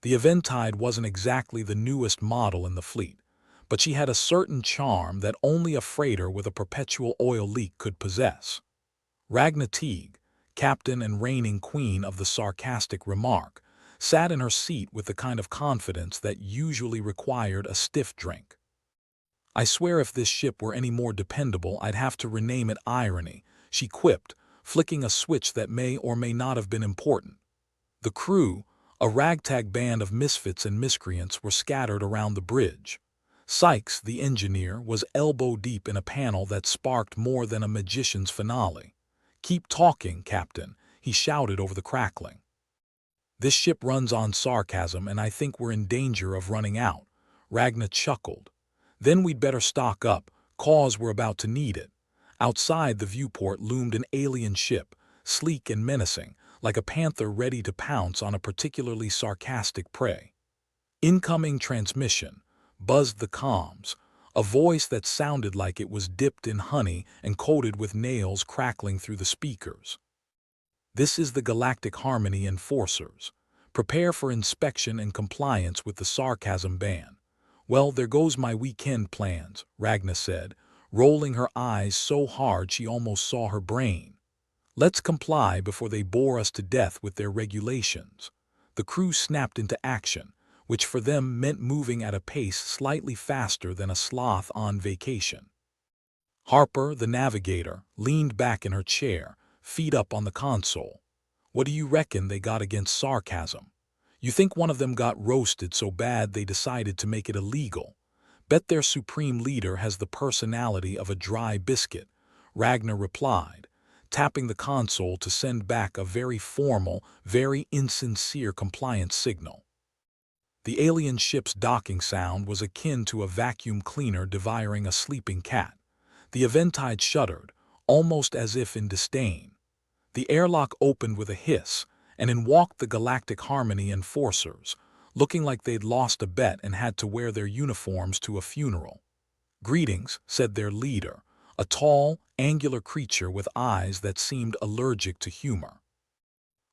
The Eventide wasn't exactly the newest model in the fleet, but she had a certain charm that only a freighter with a perpetual oil leak could possess. Ragna Teague, captain and reigning queen of the sarcastic remark, sat in her seat with the kind of confidence that usually required a stiff drink. "I swear if this ship were any more dependable, I'd have to rename it Irony," she quipped, flicking a switch that may or may not have been important. The crew, a ragtag band of misfits and miscreants, were scattered around the bridge. Sykes, the engineer, was elbow-deep in a panel that sparked more than a magician's finale. "Keep talking, Captain," he shouted over the crackling. "This ship runs on sarcasm, and I think we're in danger of running out," Ragna chuckled. "Then we'd better stock up, 'cause we're about to need it." Outside the viewport loomed an alien ship, sleek and menacing, like a panther ready to pounce on a particularly sarcastic prey. "Incoming transmission," buzzed the comms, a voice that sounded like it was dipped in honey and coated with nails crackling through the speakers. "This is the Galactic Harmony Enforcers. Prepare for inspection and compliance with the Sarcasm ban." "Well, there goes my weekend plans," Ragna said, rolling her eyes so hard she almost saw her brain. "Let's comply before they bore us to death with their regulations." The crew snapped into action, which for them meant moving at a pace slightly faster than a sloth on vacation. Harper, the navigator, leaned back in her chair, feet up on the console. "What do you reckon they got against sarcasm? You think one of them got roasted so bad they decided to make it illegal? Bet their supreme leader has the personality of a dry biscuit," Ragnar replied, tapping the console to send back a very formal, very insincere compliance signal. The alien ship's docking sound was akin to a vacuum cleaner devouring a sleeping cat. The Eventide shuddered, almost as if in disdain. The airlock opened with a hiss, and in walked the Galactic Harmony Enforcers, looking like they'd lost a bet and had to wear their uniforms to a funeral. "Greetings," said their leader, a tall, angular creature with eyes that seemed allergic to humor.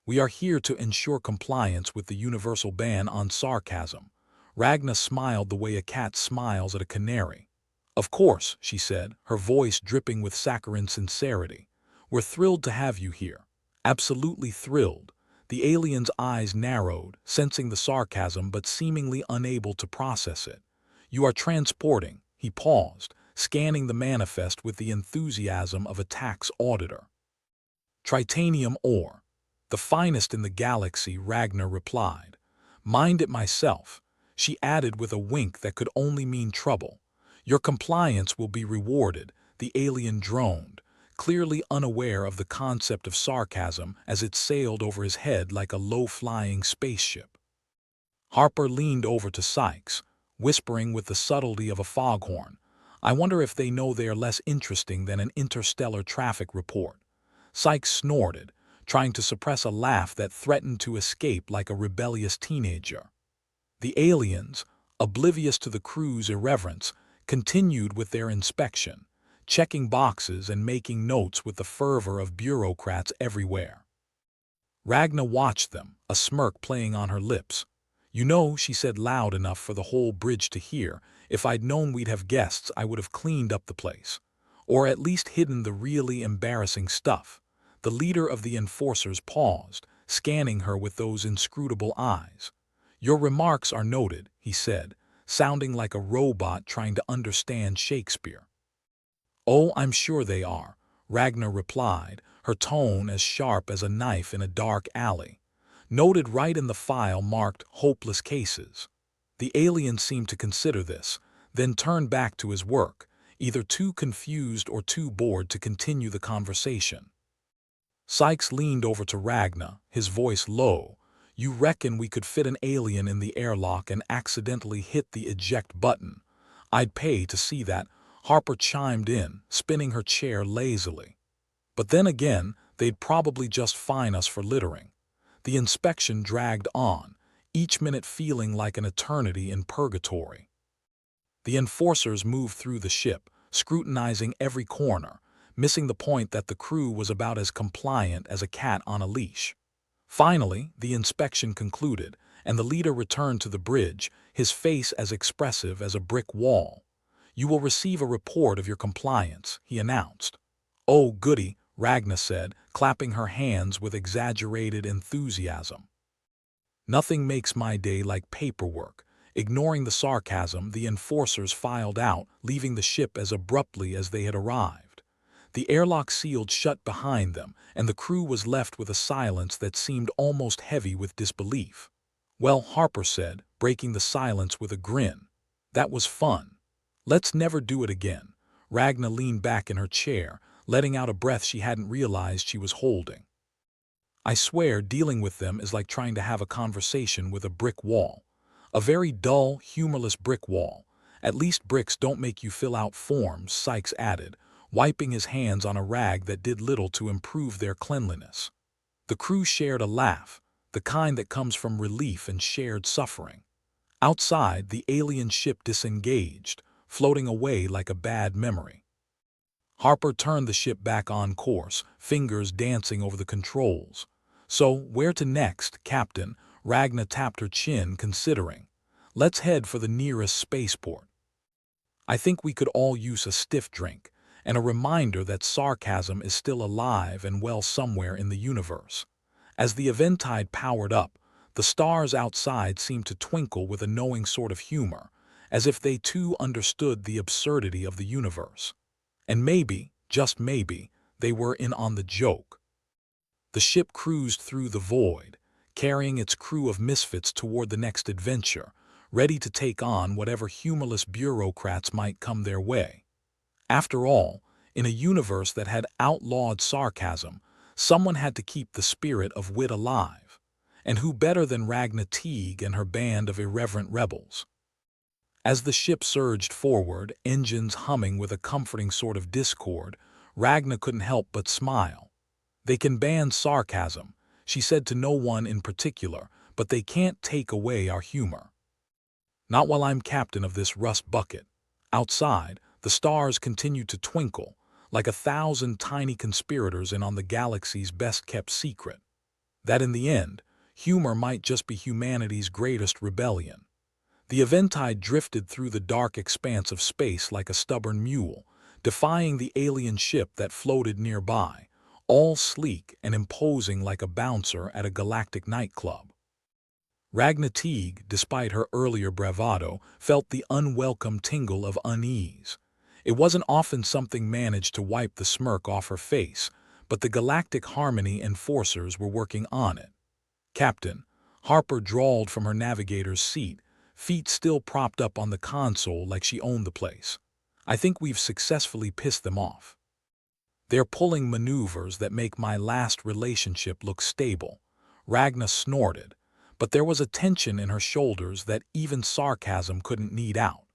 "We are here to ensure compliance with the universal ban on sarcasm." Ragna smiled the way a cat smiles at a canary. "Of course," she said, her voice dripping with saccharine sincerity. "We're thrilled to have you here. Absolutely thrilled." The alien's eyes narrowed, sensing the sarcasm but seemingly unable to process it. "You are transporting," he paused, scanning the manifest with the enthusiasm of a tax auditor. "Tritanium ore. The finest in the galaxy," Ragnar replied. "Mind it myself," she added with a wink that could only mean trouble. "Your compliance will be rewarded," the alien droned, clearly unaware of the concept of sarcasm as it sailed over his head like a low-flying spaceship. Harper leaned over to Sykes, whispering with the subtlety of a foghorn, "I wonder if they know they are less interesting than an interstellar traffic report." Sykes snorted, trying to suppress a laugh that threatened to escape like a rebellious teenager. The aliens, oblivious to the crew's irreverence, continued with their inspection, checking boxes and making notes with the fervor of bureaucrats everywhere. Ragna watched them, a smirk playing on her lips. "You know," she said loud enough for the whole bridge to hear, "if I'd known we'd have guests, I would have cleaned up the place. Or at least hidden the really embarrassing stuff." The leader of the enforcers paused, scanning her with those inscrutable eyes. "Your remarks are noted," he said, sounding like a robot trying to understand Shakespeare. "Oh, I'm sure they are," Ragnar replied, her tone as sharp as a knife in a dark alley. "Noted right in the file marked hopeless cases." The alien seemed to consider this, then turned back to his work, either too confused or too bored to continue the conversation. Sykes leaned over to Ragna, his voice low. "You reckon we could fit an alien in the airlock and accidentally hit the eject button? I'd pay to see that," Harper chimed in, spinning her chair lazily. "But then again, they'd probably just fine us for littering." The inspection dragged on, each minute feeling like an eternity in purgatory. The enforcers moved through the ship, scrutinizing every corner, missing the point that the crew was about as compliant as a cat on a leash. Finally, the inspection concluded, and the leader returned to the bridge, his face as expressive as a brick wall. "You will receive a report of your compliance," he announced. "Oh, goody," Ragna said, clapping her hands with exaggerated enthusiasm. "Nothing makes my day like paperwork." Ignoring the sarcasm, the enforcers filed out, leaving the ship as abruptly as they had arrived. The airlock sealed shut behind them, and the crew was left with a silence that seemed almost heavy with disbelief. "Well," Harper said, breaking the silence with a grin, "that was fun. Let's never do it again." Ragna leaned back in her chair, letting out a breath she hadn't realized she was holding. "I swear dealing with them is like trying to have a conversation with a brick wall. A very dull, humorless brick wall. At least bricks don't make you fill out forms," Sykes added, wiping his hands on a rag that did little to improve their cleanliness. The crew shared a laugh, the kind that comes from relief and shared suffering. Outside, the alien ship disengaged, floating away like a bad memory. Harper turned the ship back on course, fingers dancing over the controls. "So, where to next, Captain?" Ragna tapped her chin, considering. "Let's head for the nearest spaceport." "I think we could all use a stiff drink, and a reminder that sarcasm is still alive and well somewhere in the universe." As the Eventide powered up, the stars outside seemed to twinkle with a knowing sort of humor, as if they too understood the absurdity of the universe. And maybe, just maybe, they were in on the joke. The ship cruised through the void, carrying its crew of misfits toward the next adventure, ready to take on whatever humorless bureaucrats might come their way. After all, in a universe that had outlawed sarcasm, someone had to keep the spirit of wit alive. And who better than Ragna Teague and her band of irreverent rebels? As the ship surged forward, engines humming with a comforting sort of discord, Ragna couldn't help but smile. "They can ban sarcasm," she said to no one in particular, "but they can't take away our humor. Not while I'm captain of this rust bucket." Outside, the stars continued to twinkle, like 1,000 tiny conspirators in on the galaxy's best-kept secret. That in the end, humor might just be humanity's greatest rebellion. The Eventide drifted through the dark expanse of space like a stubborn mule, defying the alien ship that floated nearby, all sleek and imposing like a bouncer at a galactic nightclub. Ragna Teague, despite her earlier bravado, felt the unwelcome tingle of unease. It wasn't often something managed to wipe the smirk off her face, but the Galactic Harmony enforcers were working on it. "Captain," Harper drawled from her navigator's seat, feet still propped up on the console like she owned the place, "I think we've successfully pissed them off. They're pulling maneuvers that make my last relationship look stable." Ragna snorted, but there was a tension in her shoulders that even sarcasm couldn't knead out.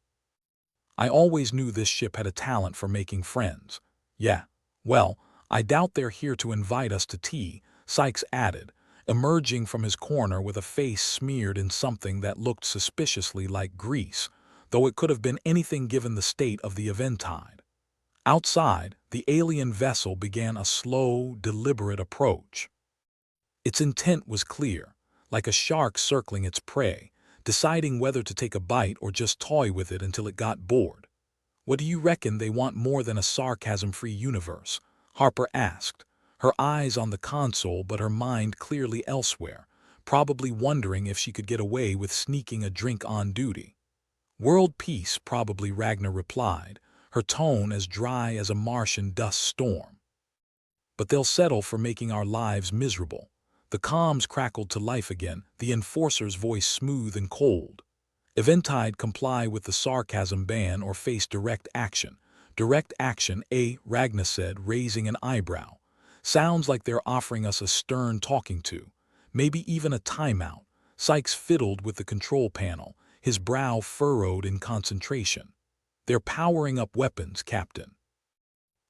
"I always knew this ship had a talent for making friends." "Yeah, well, I doubt they're here to invite us to tea," Sykes added, emerging from his corner with a face smeared in something that looked suspiciously like grease, though it could have been anything given the state of the Eventide. Outside, the alien vessel began a slow, deliberate approach. Its intent was clear, like a shark circling its prey, deciding whether to take a bite or just toy with it until it got bored. "What do you reckon they want more than a sarcasm-free universe?" Harper asked, her eyes on the console but her mind clearly elsewhere, probably wondering if she could get away with sneaking a drink on duty. "World peace," probably, Ragna replied, her tone as dry as a Martian dust storm. "But they'll settle for making our lives miserable." The comms crackled to life again, the enforcer's voice smooth and cold. "Eventide, comply with the sarcasm ban or face direct action." "Direct action, eh?" Ragna said, raising an eyebrow. "Sounds like they're offering us a stern talking to. Maybe even a timeout." Sykes fiddled with the control panel, his brow furrowed in concentration. "They're powering up weapons, Captain."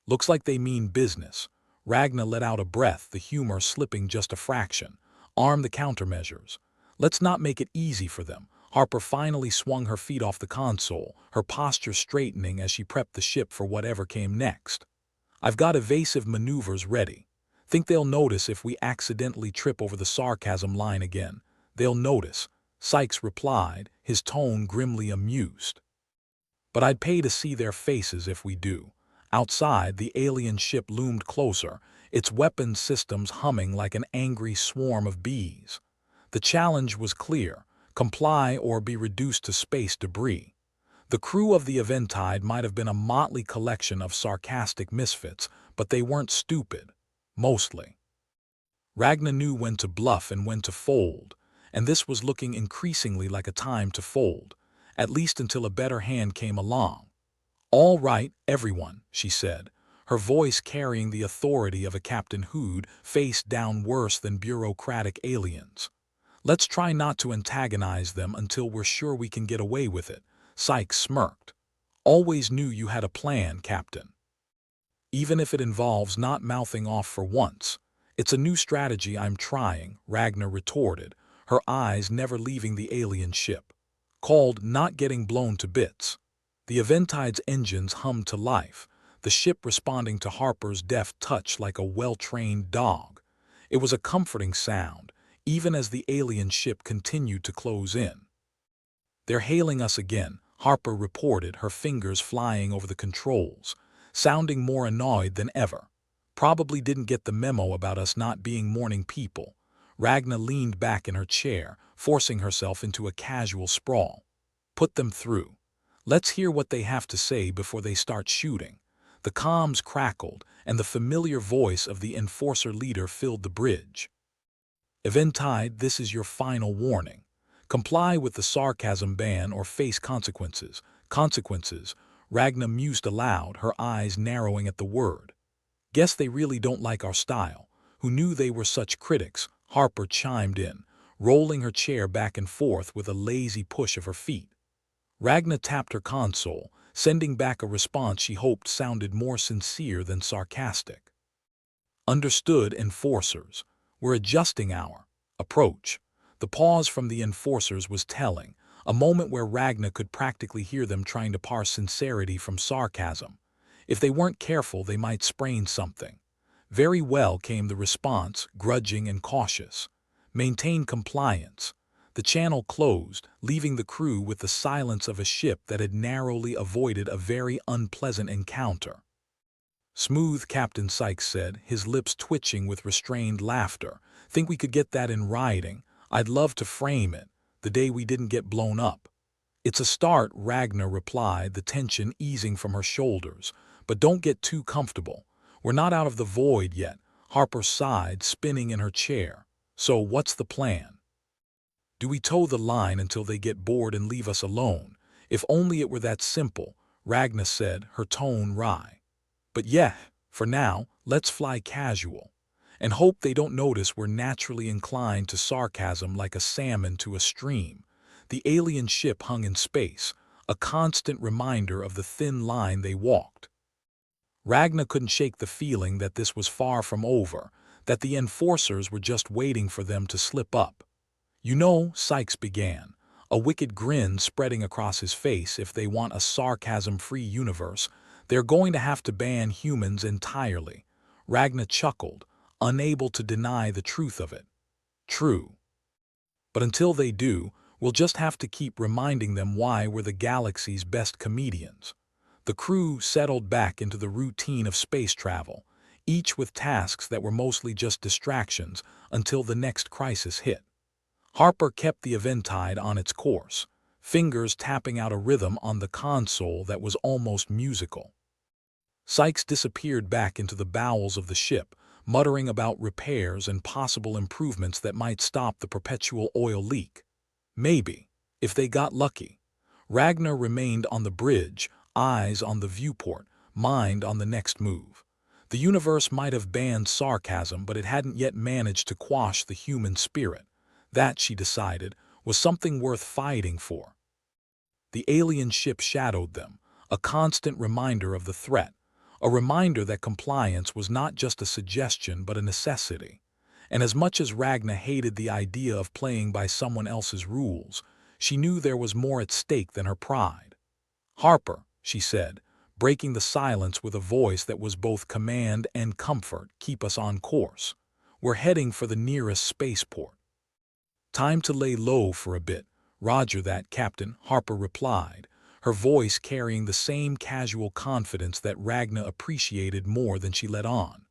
"Looks like they mean business." Ragna let out a breath, the humor slipping just a fraction. "Arm the countermeasures. Let's not make it easy for them." Harper finally swung her feet off the console, her posture straightening as she prepped the ship for whatever came next. "I've got evasive maneuvers ready. Think they'll notice if we accidentally trip over the sarcasm line again?" "They'll notice. Sykes replied, his tone grimly amused. "But I'd pay to see their faces if we do." Outside, the alien ship loomed closer, its weapons systems humming like an angry swarm of bees. The challenge was clear: comply or be reduced to space debris. The crew of the Eventide might have been a motley collection of sarcastic misfits, but they weren't stupid. Mostly. Ragnar knew when to bluff and when to fold, and this was looking increasingly like a time to fold, at least until a better hand came along. "All right, everyone," she said, her voice carrying the authority of a captain who'd faced down worse than bureaucratic aliens. "Let's try not to antagonize them until we're sure we can get away with it." Sykes smirked. "Always knew you had a plan, Captain. Even if it involves not mouthing off for once. It's a new strategy I'm trying," Ragnar retorted, her eyes never leaving the alien ship. "Called not getting blown to bits." The Eventide's engines hummed to life, the ship responding to Harper's deft touch like a well-trained dog. It was a comforting sound, even as the alien ship continued to close in. "They're hailing us again," Harper reported, her fingers flying over the controls, sounding more annoyed than ever. "Probably didn't get the memo about us not being morning people." Ragnar leaned back in her chair, forcing herself into a casual sprawl. "Put them through. Let's hear what they have to say before they start shooting." The comms crackled, and the familiar voice of the enforcer leader filled the bridge. "Eventide, this is your final warning. Comply with the sarcasm ban or face consequences." Consequences, Ragnar mused aloud, her eyes narrowing at the word. "Guess they really don't like our style." "Who knew they were such critics?" Harper chimed in, rolling her chair back and forth with a lazy push of her feet. Ragnar tapped her console, sending back a response she hoped sounded more sincere than sarcastic. "Understood, enforcers. We're adjusting our approach." The pause from the enforcers was telling, a moment where Ragnar could practically hear them trying to parse sincerity from sarcasm. If they weren't careful, they might sprain something. "Very well," came the response, grudging and cautious. "Maintain compliance." The channel closed, leaving the crew with the silence of a ship that had narrowly avoided a very unpleasant encounter. "Smooth," Captain Sykes said, his lips twitching with restrained laughter. "Think we could get that in writing? I'd love to frame it, the day we didn't get blown up." "It's a start," Ragnar replied, the tension easing from her shoulders. "But don't get too comfortable. We're not out of the void yet." Harper sighed, spinning in her chair. "So what's the plan? Do we toe the line until they get bored and leave us alone?" "If only it were that simple," Ragnar said, her tone wry. "But yeah, for now, let's fly casual. And hope they don't notice we're naturally inclined to sarcasm like a salmon to a stream." The alien ship hung in space, a constant reminder of the thin line they walked. Ragnar couldn't shake the feeling that this was far from over, that the enforcers were just waiting for them to slip up. "You know," Sykes began, a wicked grin spreading across his face, "if they want a sarcasm-free universe, they're going to have to ban humans entirely." Ragnar chuckled, unable to deny the truth of it. "True. But until they do, we'll just have to keep reminding them why we're the galaxy's best comedians." The crew settled back into the routine of space travel, each with tasks that were mostly just distractions until the next crisis hit. Harper kept the Eventide on its course, fingers tapping out a rhythm on the console that was almost musical. Sykes disappeared back into the bowels of the ship, muttering about repairs and possible improvements that might stop the perpetual oil leak. Maybe, if they got lucky. Ragnar remained on the bridge, eyes on the viewport, mind on the next move. The universe might have banned sarcasm, but it hadn't yet managed to quash the human spirit. That, she decided, was something worth fighting for. The alien ship shadowed them, a constant reminder of the threat, a reminder that compliance was not just a suggestion but a necessity. And as much as Ragnar hated the idea of playing by someone else's rules, she knew there was more at stake than her pride. "Harper," she said, breaking the silence with a voice that was both command and comfort, "keep us on course. We're heading for the nearest spaceport." "Time to lay low for a bit," "Roger that, Captain," Harper replied, her voice carrying the same casual confidence that Ragna appreciated more than she let on.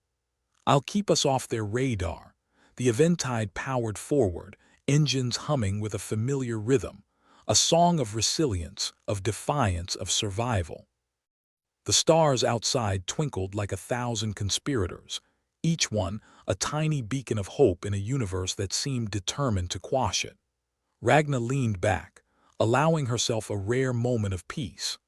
"I'll keep us off their radar." The Eventide powered forward, engines humming with a familiar rhythm, a song of resilience, of defiance, of survival. The stars outside twinkled like 1,000 conspirators, each one a tiny beacon of hope in a universe that seemed determined to quash it. Ragna leaned back, allowing herself a rare moment of peace.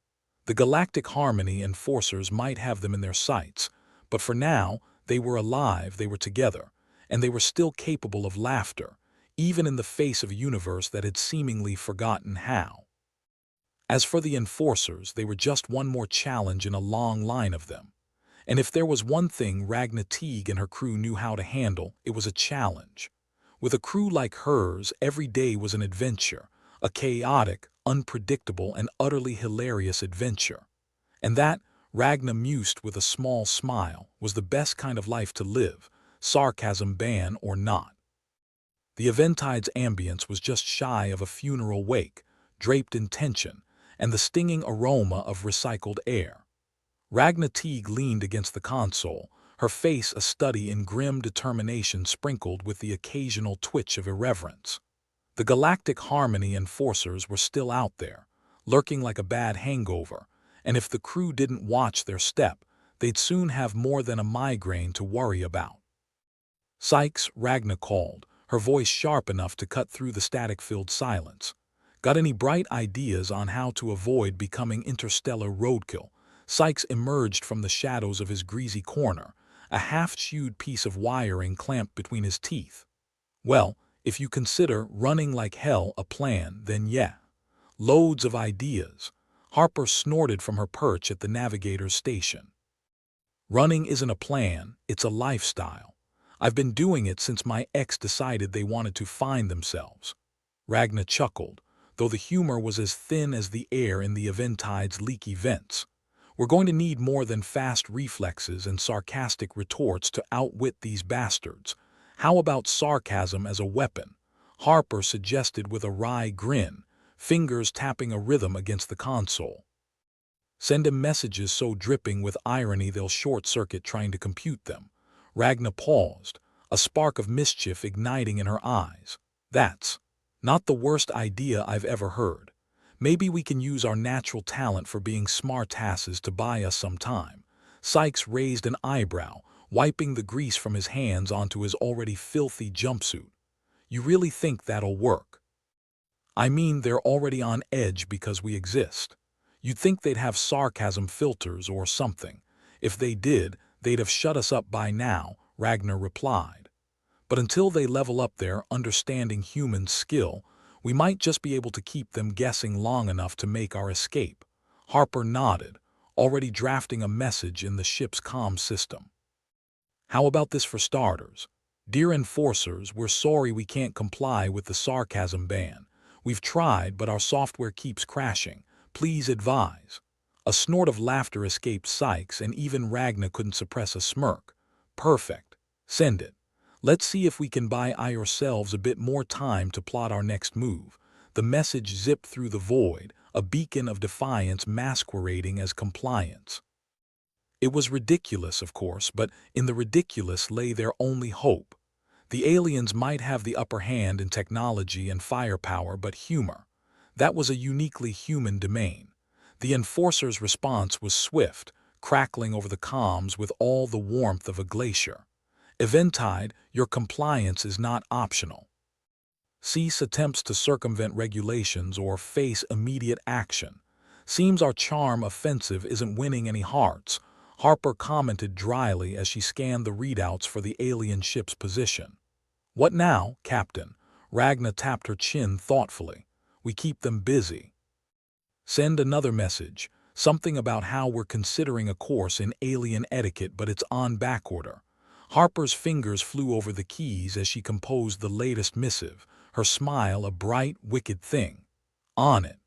The galactic harmony enforcers might have them in their sights, but for now, they were alive, they were together, and they were still capable of laughter, even in the face of a universe that had seemingly forgotten how. As for the enforcers, they were just one more challenge in a long line of them. And if there was one thing Ragna Teague and her crew knew how to handle, it was a challenge. With a crew like hers, every day was an adventure, a chaotic, unpredictable, and utterly hilarious adventure. And that, Ragna mused with a small smile, was the best kind of life to live, sarcasm ban or not. The Eventide's ambience was just shy of a funeral wake, draped in tension, and the stinging aroma of recycled air. Ragna Teague leaned against the console, her face a study in grim determination sprinkled with the occasional twitch of irreverence. The galactic harmony enforcers were still out there, lurking like a bad hangover, and if the crew didn't watch their step, they'd soon have more than a migraine to worry about. "Sykes," Ragna called, her voice sharp enough to cut through the static-filled silence. "Got any bright ideas on how to avoid becoming interstellar roadkill?" Sykes emerged from the shadows of his greasy corner, a half-chewed piece of wiring clamped between his teeth. "Well, if you consider running like hell a plan, then yeah. Loads of ideas." Harper snorted from her perch at the navigator's station. "Running isn't a plan, it's a lifestyle. I've been doing it since my ex decided they wanted to find themselves." Ragna chuckled, though the humor was as thin as the air in the Eventide's leaky vents. "We're going to need more than fast reflexes and sarcastic retorts to outwit these bastards. How about sarcasm as a weapon?" Harper suggested with a wry grin, fingers tapping a rhythm against the console. "Send 'em messages so dripping with irony they'll short-circuit trying to compute them." Ragna paused, a spark of mischief igniting in her eyes. "That's not the worst idea I've ever heard. Maybe we can use our natural talent for being smartasses to buy us some time." Sykes raised an eyebrow, wiping the grease from his hands onto his already filthy jumpsuit. "You really think that'll work?" "I mean, they're already on edge because we exist. You'd think they'd have sarcasm filters or something. If they did, they'd have shut us up by now," Ragnar replied. "But until they level up their understanding human skill, we might just be able to keep them guessing long enough to make our escape." Harper nodded, already drafting a message in the ship's comm system. "How about this for starters? Dear enforcers, we're sorry we can't comply with the sarcasm ban. We've tried, but our software keeps crashing. Please advise." A snort of laughter escaped Sykes, and even Ragna couldn't suppress a smirk. "Perfect. Send it. Let's see if we can buy ourselves a bit more time to plot our next move." The message zipped through the void, a beacon of defiance masquerading as compliance. It was ridiculous, of course, but in the ridiculous lay their only hope. The aliens might have the upper hand in technology and firepower, but humor, that was a uniquely human domain. The enforcer's response was swift, crackling over the comms with all the warmth of a glacier. "Eventide, your compliance is not optional. Cease attempts to circumvent regulations or face immediate action. Seems our charm offensive isn't winning any hearts," Harper commented dryly as she scanned the readouts for the alien ship's position. "What now, Captain?" Ragna tapped her chin thoughtfully. "We keep them busy." "Send another message, something about how we're considering a course in alien etiquette, but it's on backorder." Harper's fingers flew over the keys as she composed the latest missive, her smile a bright, wicked thing. "On it.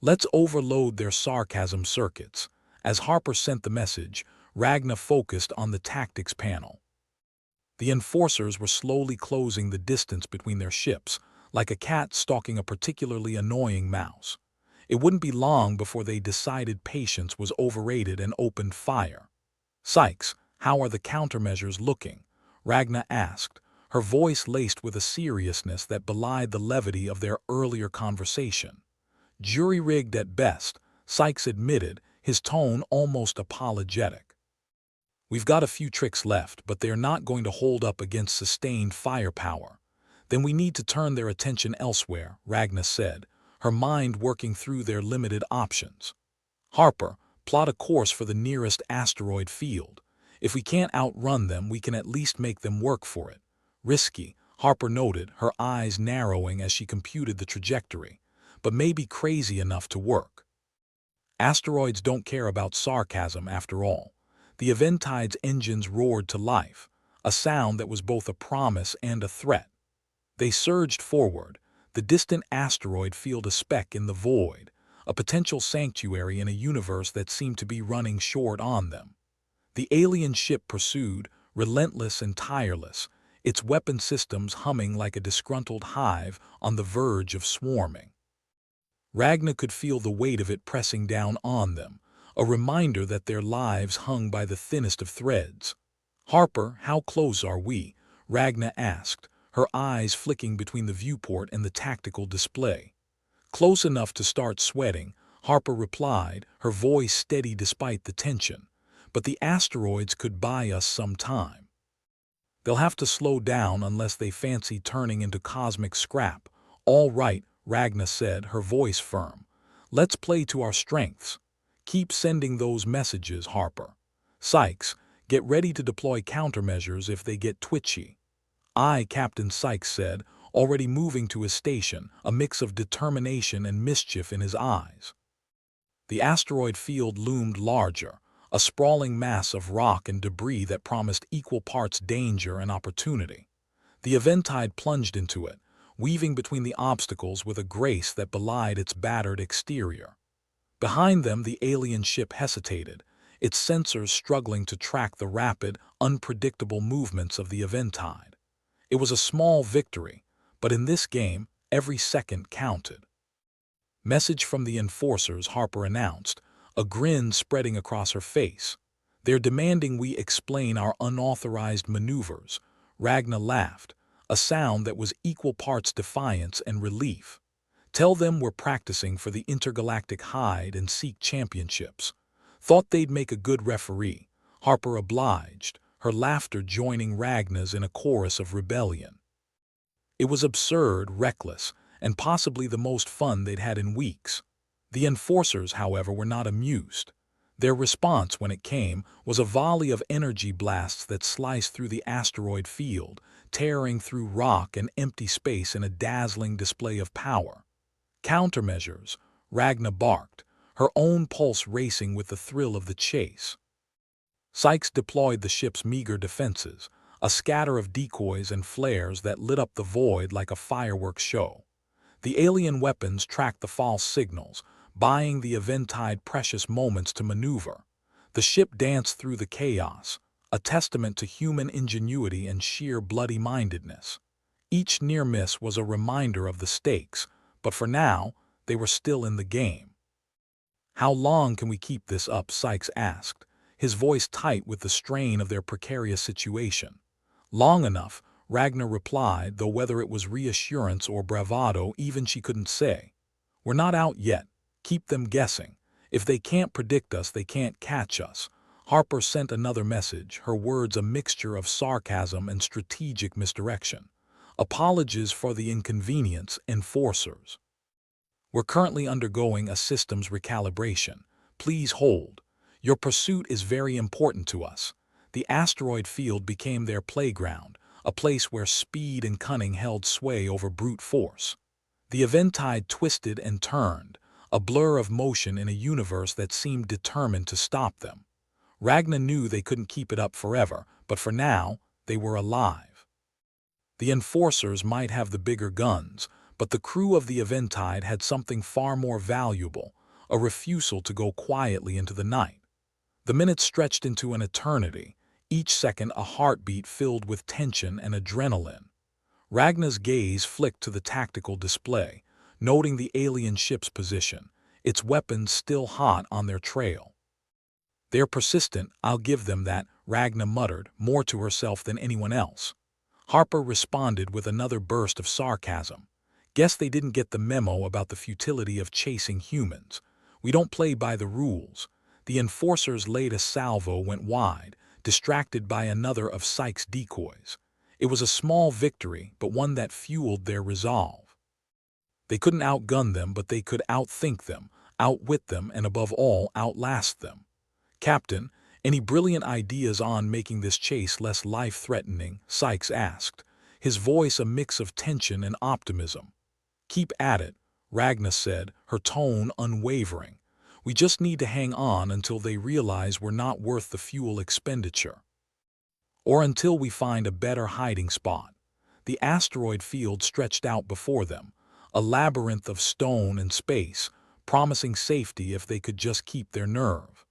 Let's overload their sarcasm circuits." As Harper sent the message, Ragna focused on the tactics panel. The enforcers were slowly closing the distance between their ships, like a cat stalking a particularly annoying mouse. It wouldn't be long before they decided patience was overrated and opened fire. "Sykes, how are the countermeasures looking?" Ragna asked, her voice laced with a seriousness that belied the levity of their earlier conversation. "Jury-rigged at best," Sykes admitted, his tone almost apologetic. "We've got a few tricks left, but they're not going to hold up against sustained firepower." "Then we need to turn their attention elsewhere," Ragna said, her mind working through their limited options. "Harper, plot a course for the nearest asteroid field. If we can't outrun them, we can at least make them work for it." "Risky," Harper noted, her eyes narrowing as she computed the trajectory, "but maybe crazy enough to work." Asteroids don't care about sarcasm after all. The Eventide's engines roared to life, a sound that was both a promise and a threat. They surged forward, the distant asteroid field a speck in the void, a potential sanctuary in a universe that seemed to be running short on them. The alien ship pursued, relentless and tireless, its weapon systems humming like a disgruntled hive on the verge of swarming. Ragna could feel the weight of it pressing down on them, a reminder that their lives hung by the thinnest of threads. "Harper, how close are we?" Ragna asked, her eyes flicking between the viewport and the tactical display. "Close enough to start sweating," Harper replied, her voice steady despite the tension. "But the asteroids could buy us some time. They'll have to slow down unless they fancy turning into cosmic scrap." "All right," Ragna said, her voice firm. "Let's play to our strengths. Keep sending those messages, Harper. Sykes, get ready to deploy countermeasures if they get twitchy." "Aye," Captain Sykes said, already moving to his station, a mix of determination and mischief in his eyes. The asteroid field loomed larger, a sprawling mass of rock and debris that promised equal parts danger and opportunity. The Eventide plunged into it, weaving between the obstacles with a grace that belied its battered exterior. Behind them, the alien ship hesitated, its sensors struggling to track the rapid, unpredictable movements of the Eventide. It was a small victory, but in this game, every second counted. "Message from the enforcers," Harper announced, a grin spreading across her face. "They're demanding we explain our unauthorized maneuvers." Ragna laughed, a sound that was equal parts defiance and relief. "Tell them we're practicing for the intergalactic hide-and-seek championships." "Thought they'd make a good referee," Harper obliged, her laughter joining Ragna's in a chorus of rebellion. It was absurd, reckless, and possibly the most fun they'd had in weeks. The enforcers, however, were not amused. Their response, when it came, was a volley of energy blasts that sliced through the asteroid field, tearing through rock and empty space in a dazzling display of power. "Countermeasures," Ragna barked, her own pulse racing with the thrill of the chase. Sykes deployed the ship's meager defenses, a scatter of decoys and flares that lit up the void like a fireworks show. The alien weapons tracked the false signals, buying the Eventide precious moments to maneuver. The ship danced through the chaos, a testament to human ingenuity and sheer bloody-mindedness. Each near miss was a reminder of the stakes, but for now, they were still in the game. "How long can we keep this up?" Sykes asked, his voice tight with the strain of their precarious situation. "Long enough," Ragna replied, though whether it was reassurance or bravado even she couldn't say. "We're not out yet. Keep them guessing. If they can't predict us, they can't catch us." Harper sent another message, her words a mixture of sarcasm and strategic misdirection. "Apologies for the inconvenience, enforcers. We're currently undergoing a systems recalibration. Please hold. Your pursuit is very important to us." The asteroid field became their playground, a place where speed and cunning held sway over brute force. The Eventide twisted and turned, a blur of motion in a universe that seemed determined to stop them. Ragna knew they couldn't keep it up forever, but for now, they were alive. The enforcers might have the bigger guns, but the crew of the Eventide had something far more valuable, a refusal to go quietly into the night. The minutes stretched into an eternity, each second a heartbeat filled with tension and adrenaline. Ragna's gaze flicked to the tactical display, noting the alien ship's position, its weapons still hot on their trail. "They're persistent, I'll give them that," Ragna muttered, more to herself than anyone else. Harper responded with another burst of sarcasm. "Guess they didn't get the memo about the futility of chasing humans. We don't play by the rules." The enforcer's latest salvo went wide, distracted by another of Psyche's decoys. It was a small victory, but one that fueled their resolve. They couldn't outgun them, but they could outthink them, outwit them, and above all, outlast them. "Captain, any brilliant ideas on making this chase less life-threatening?" Sykes asked, his voice a mix of tension and optimism. "Keep at it," Ragna said, her tone unwavering. "We just need to hang on until they realize we're not worth the fuel expenditure. Or until we find a better hiding spot." The asteroid field stretched out before them, a labyrinth of stone and space, promising safety if they could just keep their nerve.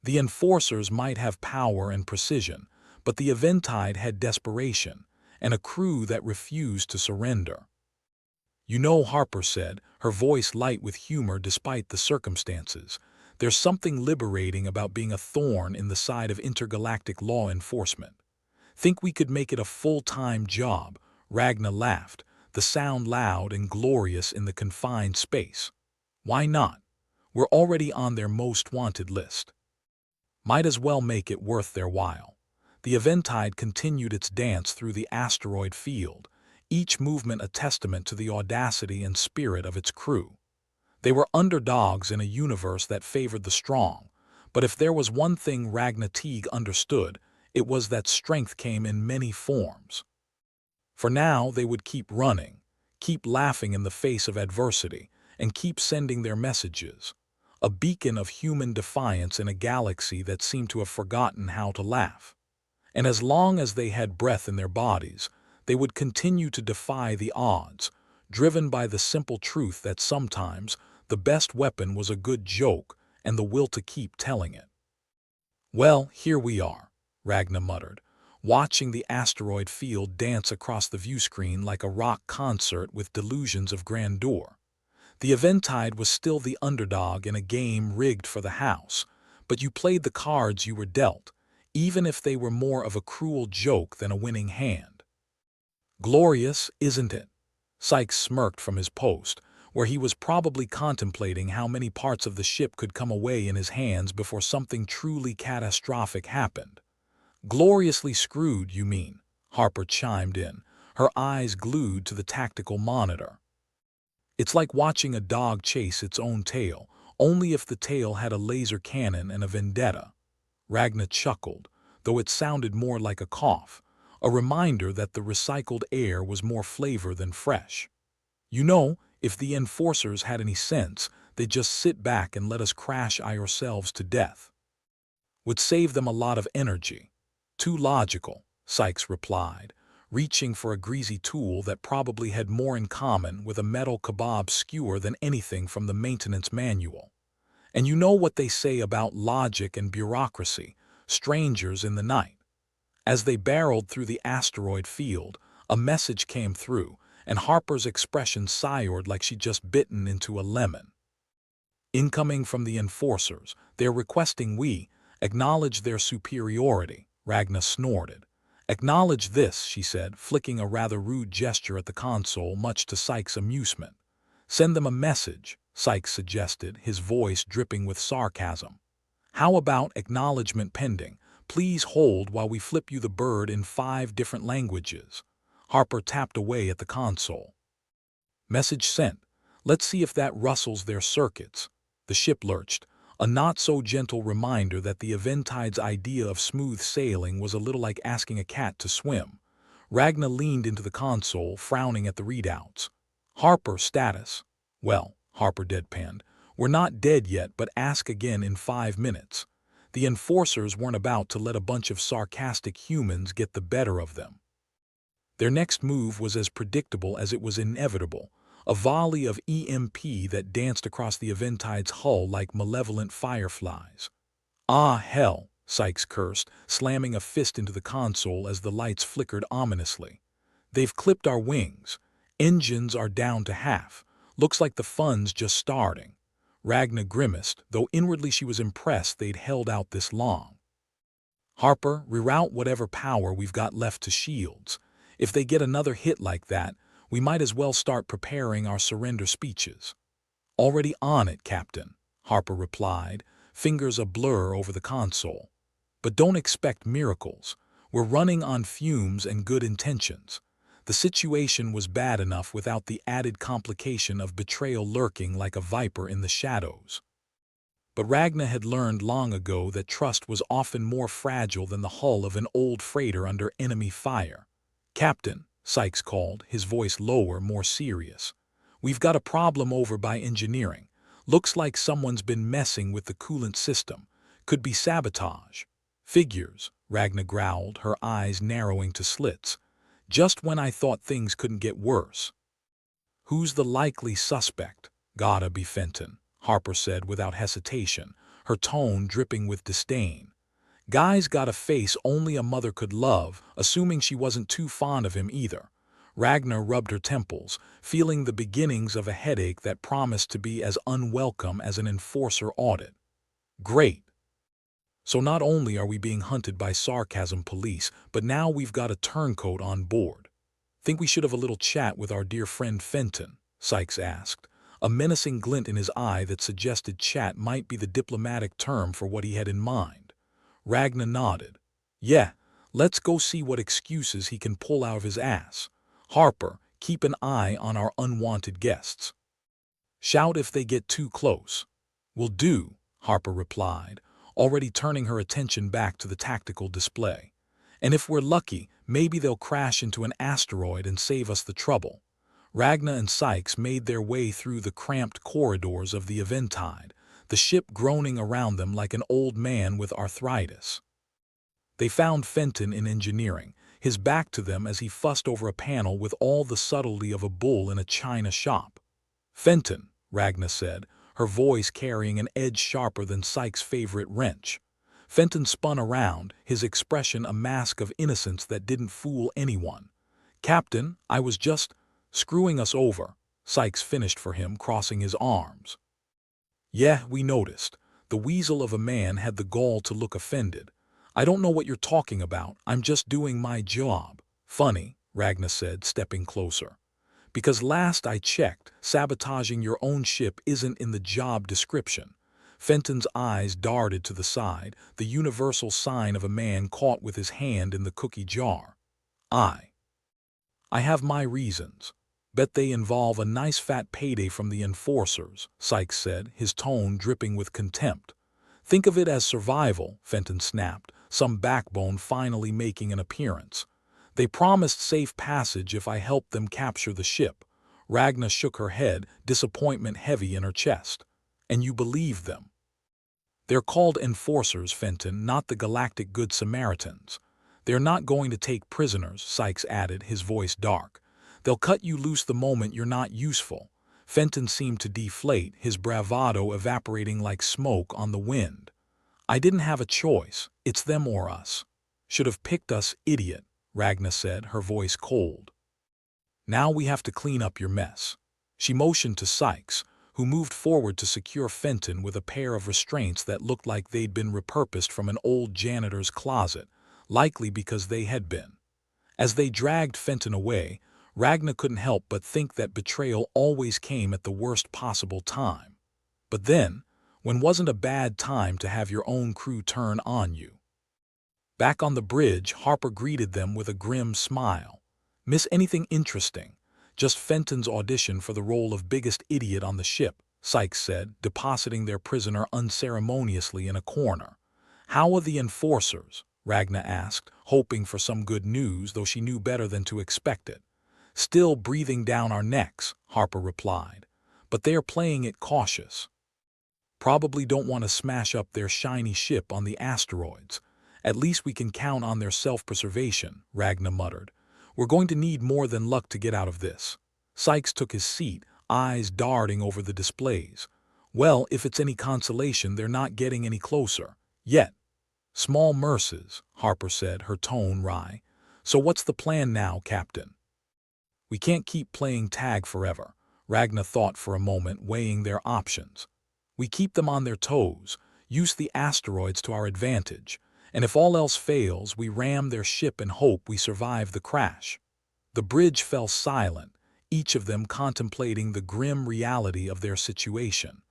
The enforcers might have power and precision, but the Eventide had desperation, and a crew that refused to surrender. "You know," Harper said, her voice light with humor despite the circumstances, "there's something liberating about being a thorn in the side of intergalactic law enforcement. Think we could make it a full-time job?" Ragna laughed, the sound loud and glorious in the confined space. "Why not? We're already on their most wanted list. Might as well make it worth their while." The Eventide continued its dance through the asteroid field, each movement a testament to the audacity and spirit of its crew. They were underdogs in a universe that favored the strong, but if there was one thing Ragna Teague understood, it was that strength came in many forms. For now, they would keep running, keep laughing in the face of adversity, and keep sending their messages. A beacon of human defiance in a galaxy that seemed to have forgotten how to laugh. And as long as they had breath in their bodies, they would continue to defy the odds, driven by the simple truth that sometimes the best weapon was a good joke and the will to keep telling it. "Well, here we are," Ragna muttered, watching the asteroid field dance across the viewscreen like a rock concert with delusions of grandeur. The Eventide was still the underdog in a game rigged for the house, but you played the cards you were dealt, even if they were more of a cruel joke than a winning hand. "Glorious, isn't it?" Sykes smirked from his post, where he was probably contemplating how many parts of the ship could come away in his hands before something truly catastrophic happened. "Gloriously screwed, you mean," Harper chimed in, her eyes glued to the tactical monitor. "It's like watching a dog chase its own tail, only if the tail had a laser cannon and a vendetta." Ragna chuckled, though it sounded more like a cough, a reminder that the recycled air was more flavor than fresh. "You know, if the enforcers had any sense, they'd just sit back and let us crash ourselves to death. Would save them a lot of energy." "Too logical," Sykes replied, reaching for a greasy tool that probably had more in common with a metal kebab skewer than anything from the maintenance manual. "And you know what they say about logic and bureaucracy, strangers in the night." As they barreled through the asteroid field, a message came through, and Harper's expression soured like she'd just bitten into a lemon. "Incoming from the enforcers, they're requesting we acknowledge their superiority," Ragna snorted. "Acknowledge this," she said, flicking a rather rude gesture at the console, much to Sykes' amusement. "Send them a message," Sykes suggested, his voice dripping with sarcasm. "How about acknowledgement pending? Please hold while we flip you the bird in 5 different languages." Harper tapped away at the console. "Message sent. Let's see if that rustles their circuits." The ship lurched, a not-so-gentle reminder that the Eventide's idea of smooth sailing was a little like asking a cat to swim. Ragna leaned into the console, frowning at the readouts. "Harper, status." "Well," Harper deadpanned, "we're not dead yet, but ask again in 5 minutes." The enforcers weren't about to let a bunch of sarcastic humans get the better of them. Their next move was as predictable as it was inevitable, a volley of EMP that danced across the Eventide's hull like malevolent fireflies. "Ah, hell," Sykes cursed, slamming a fist into the console as the lights flickered ominously. They've clipped our wings. Engines are down to half. Looks like the fun's just starting. Ragna grimaced, though inwardly she was impressed they'd held out this long. Harper, reroute whatever power we've got left to shields. If they get another hit like that, we might as well start preparing our surrender speeches. Already on it, Captain, Harper replied, fingers a blur over the console. But don't expect miracles. We're running on fumes and good intentions. The situation was bad enough without the added complication of betrayal lurking like a viper in the shadows. But Ragna had learned long ago that trust was often more fragile than the hull of an old freighter under enemy fire. "Captain," Sykes called, his voice lower, more serious. "We've got a problem over by engineering. Looks like someone's been messing with the coolant system. Could be sabotage." "Figures," Ragna growled, her eyes narrowing to slits. "Just when I thought things couldn't get worse." "Who's the likely suspect?" "Gotta be Fenton," Harper said without hesitation, her tone dripping with disdain. "Guy's got a face only a mother could love, assuming she wasn't too fond of him either." Ragnar rubbed her temples, feeling the beginnings of a headache that promised to be as unwelcome as an enforcer audit. "Great. So not only are we being hunted by Sarcasm police, but now we've got a turncoat on board. Think we should have a little chat with our dear friend Fenton?" Sykes asked, a menacing glint in his eye that suggested chat might be the diplomatic term for what he had in mind. Ragna nodded. "Yeah, let's go see what excuses he can pull out of his ass. Harper, keep an eye on our unwanted guests. Shout if they get too close." "Will do," Harper replied, already turning her attention back to the tactical display. "And if we're lucky, maybe they'll crash into an asteroid and save us the trouble." Ragna and Sykes made their way through the cramped corridors of the Eventide, the ship groaning around them like an old man with arthritis. They found Fenton in engineering, his back to them as he fussed over a panel with all the subtlety of a bull in a china shop. "Fenton," Ragna said, her voice carrying an edge sharper than Sykes' favorite wrench. Fenton spun around, his expression a mask of innocence that didn't fool anyone. "Captain, I was just screwing us over," Sykes finished for him, crossing his arms. "Yeah, we noticed." The weasel of a man had the gall to look offended. "I don't know what you're talking about. I'm just doing my job." "Funny," Ragna said, stepping closer. "Because last I checked, sabotaging your own ship isn't in the job description." Fenton's eyes darted to the side, the universal sign of a man caught with his hand in the cookie jar. I have my reasons. Bet they involve a nice fat payday from the enforcers," Sykes said, his tone dripping with contempt. "Think of it as survival," Fenton snapped, some backbone finally making an appearance. "They promised safe passage if I helped them capture the ship." Ragna shook her head, disappointment heavy in her chest. "And you believe them?" "They're called enforcers, Fenton, not the Galactic Good Samaritans. They're not going to take prisoners," Sykes added, his voice dark. "They'll cut you loose the moment you're not useful." Fenton seemed to deflate, his bravado evaporating like smoke on the wind. "I didn't have a choice. It's them or us." "Should have picked us, idiot," Ragna said, her voice cold. "Now we have to clean up your mess." She motioned to Sykes, who moved forward to secure Fenton with a pair of restraints that looked like they'd been repurposed from an old janitor's closet, likely because they had been. As they dragged Fenton away, Ragna couldn't help but think that betrayal always came at the worst possible time. But then, when wasn't a bad time to have your own crew turn on you? Back on the bridge, Harper greeted them with a grim smile. "Miss anything interesting?" "Just Fenton's audition for the role of biggest idiot on the ship," Sykes said, depositing their prisoner unceremoniously in a corner. "How are the enforcers?" Ragna asked, hoping for some good news, though she knew better than to expect it. "Still breathing down our necks," Harper replied. "But they are playing it cautious. Probably don't want to smash up their shiny ship on the asteroids. At least we can count on their self-preservation," Ragna muttered. "We're going to need more than luck to get out of this." Sykes took his seat, eyes darting over the displays. "Well, if it's any consolation, they're not getting any closer. Yet." "Small mercies," Harper said, her tone wry. "So what's the plan now, Captain?" We can't keep playing tag forever, Ragna thought for a moment, weighing their options. We keep them on their toes, use the asteroids to our advantage, and if all else fails, we ram their ship and hope we survive the crash. The bridge fell silent, each of them contemplating the grim reality of their situation.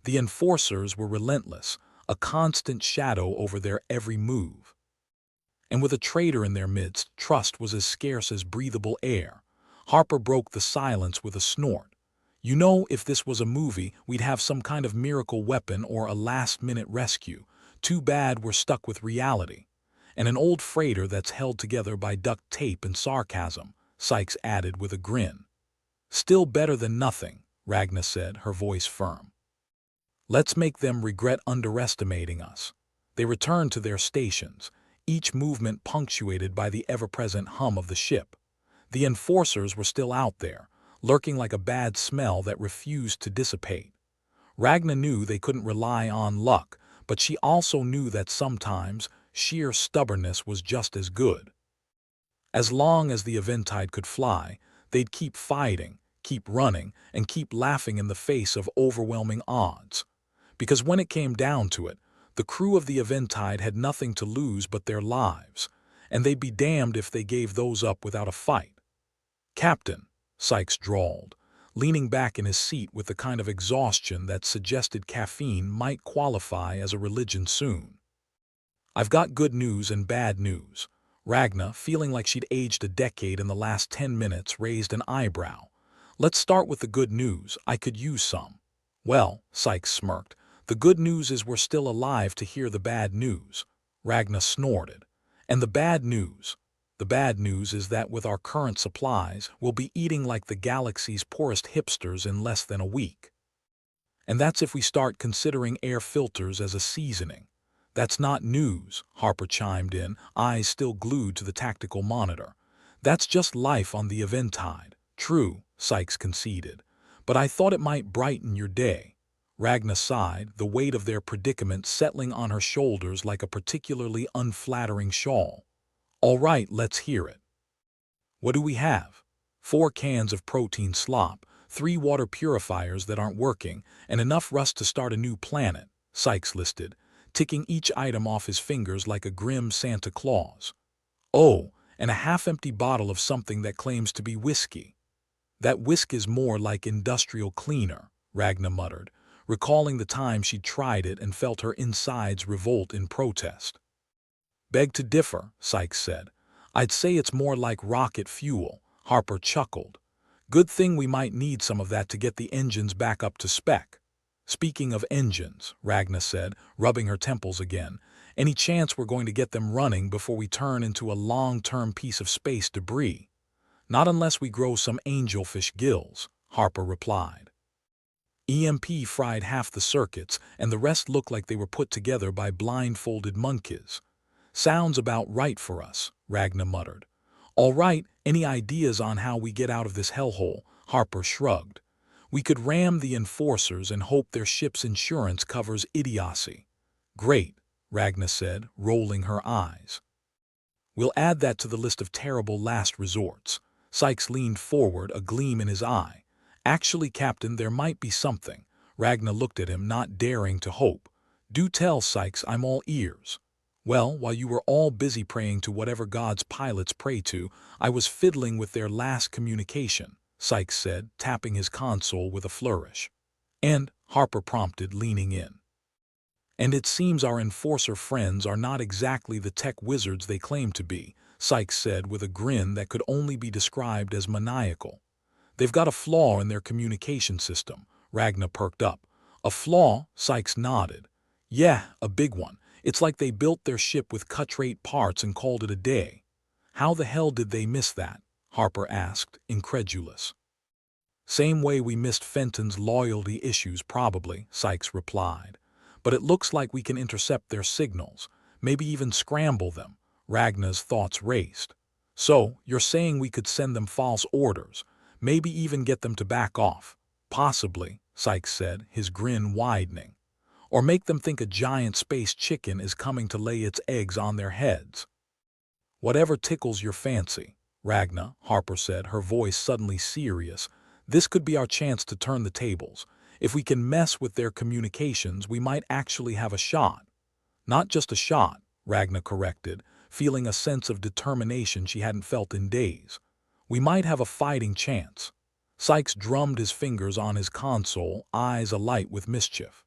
The enforcers were relentless, a constant shadow over their every move. And with a traitor in their midst, trust was as scarce as breathable air. Harper broke the silence with a snort. You know, if this was a movie, we'd have some kind of miracle weapon or a last-minute rescue. Too bad we're stuck with reality. And an old freighter that's held together by duct tape and sarcasm, Sykes added with a grin. Still better than nothing, Ragna said, her voice firm. Let's make them regret underestimating us. They returned to their stations, each movement punctuated by the ever-present hum of the ship. The enforcers were still out there, lurking like a bad smell that refused to dissipate. Ragna knew they couldn't rely on luck, but she also knew that sometimes sheer stubbornness was just as good. As long as the Eventide could fly, they'd keep fighting, keep running, and keep laughing in the face of overwhelming odds. Because when it came down to it, the crew of the Eventide had nothing to lose but their lives, and they'd be damned if they gave those up without a fight. Captain, Sykes drawled, leaning back in his seat with the kind of exhaustion that suggested caffeine might qualify as a religion soon. I've got good news and bad news. Ragna, feeling like she'd aged a decade in the last 10 minutes, raised an eyebrow. Let's start with the good news. I could use some. Well, Sykes smirked, the good news is we're still alive to hear the bad news. Ragna snorted. And the bad news? The bad news is that with our current supplies, we'll be eating like the galaxy's poorest hipsters in less than a week. And that's if we start considering air filters as a seasoning. That's not news, Harper chimed in, eyes still glued to the tactical monitor. That's just life on the Eventide. True, Sykes conceded. But I thought it might brighten your day. Ragna sighed, the weight of their predicament settling on her shoulders like a particularly unflattering shawl. All right, let's hear it. What do we have? 4 cans of protein slop, 3 water purifiers that aren't working, and enough rust to start a new planet, Sykes listed, ticking each item off his fingers like a grim Santa Claus. Oh, and a half-empty bottle of something that claims to be whiskey. That whisk is more like industrial cleaner, Ragna muttered, recalling the time she'd tried it and felt her insides revolt in protest. Beg to differ, Sykes said. I'd say it's more like rocket fuel, Harper chuckled. Good thing we might need some of that to get the engines back up to spec. Speaking of engines, Ragna said, rubbing her temples again, any chance we're going to get them running before we turn into a long-term piece of space debris? Not unless we grow some angelfish gills, Harper replied. EMP fried half the circuits, and the rest looked like they were put together by blindfolded monkeys. Sounds about right for us, Ragna muttered. All right, any ideas on how we get out of this hellhole? Harper shrugged. We could ram the enforcers and hope their ship's insurance covers idiocy. Great, Ragna said, rolling her eyes. We'll add that to the list of terrible last resorts. Sykes leaned forward, a gleam in his eye. Actually, Captain, there might be something. Ragna looked at him, not daring to hope. Do tell, Sykes, I'm all ears. Well, while you were all busy praying to whatever gods pilots pray to, I was fiddling with their last communication, Sykes said, tapping his console with a flourish. And, Harper prompted, leaning in. And it seems our enforcer friends are not exactly the tech wizards they claim to be, Sykes said with a grin that could only be described as maniacal. They've got a flaw in their communication system, Ragna perked up. A flaw? Sykes nodded. Yeah, a big one. It's like they built their ship with cut-rate parts and called it a day. How the hell did they miss that? Harper asked, incredulous. Same way we missed Fenton's loyalty issues probably, Sykes replied. But it looks like we can intercept their signals, maybe even scramble them. Ragna's thoughts raced. So, you're saying we could send them false orders, maybe even get them to back off? Possibly, Sykes said, his grin widening. Or make them think a giant space chicken is coming to lay its eggs on their heads. Whatever tickles your fancy, Ragna, Harper said, her voice suddenly serious. This could be our chance to turn the tables. If we can mess with their communications, we might actually have a shot. Not just a shot, Ragna corrected, feeling a sense of determination she hadn't felt in days. We might have a fighting chance. Sykes drummed his fingers on his console, eyes alight with mischief.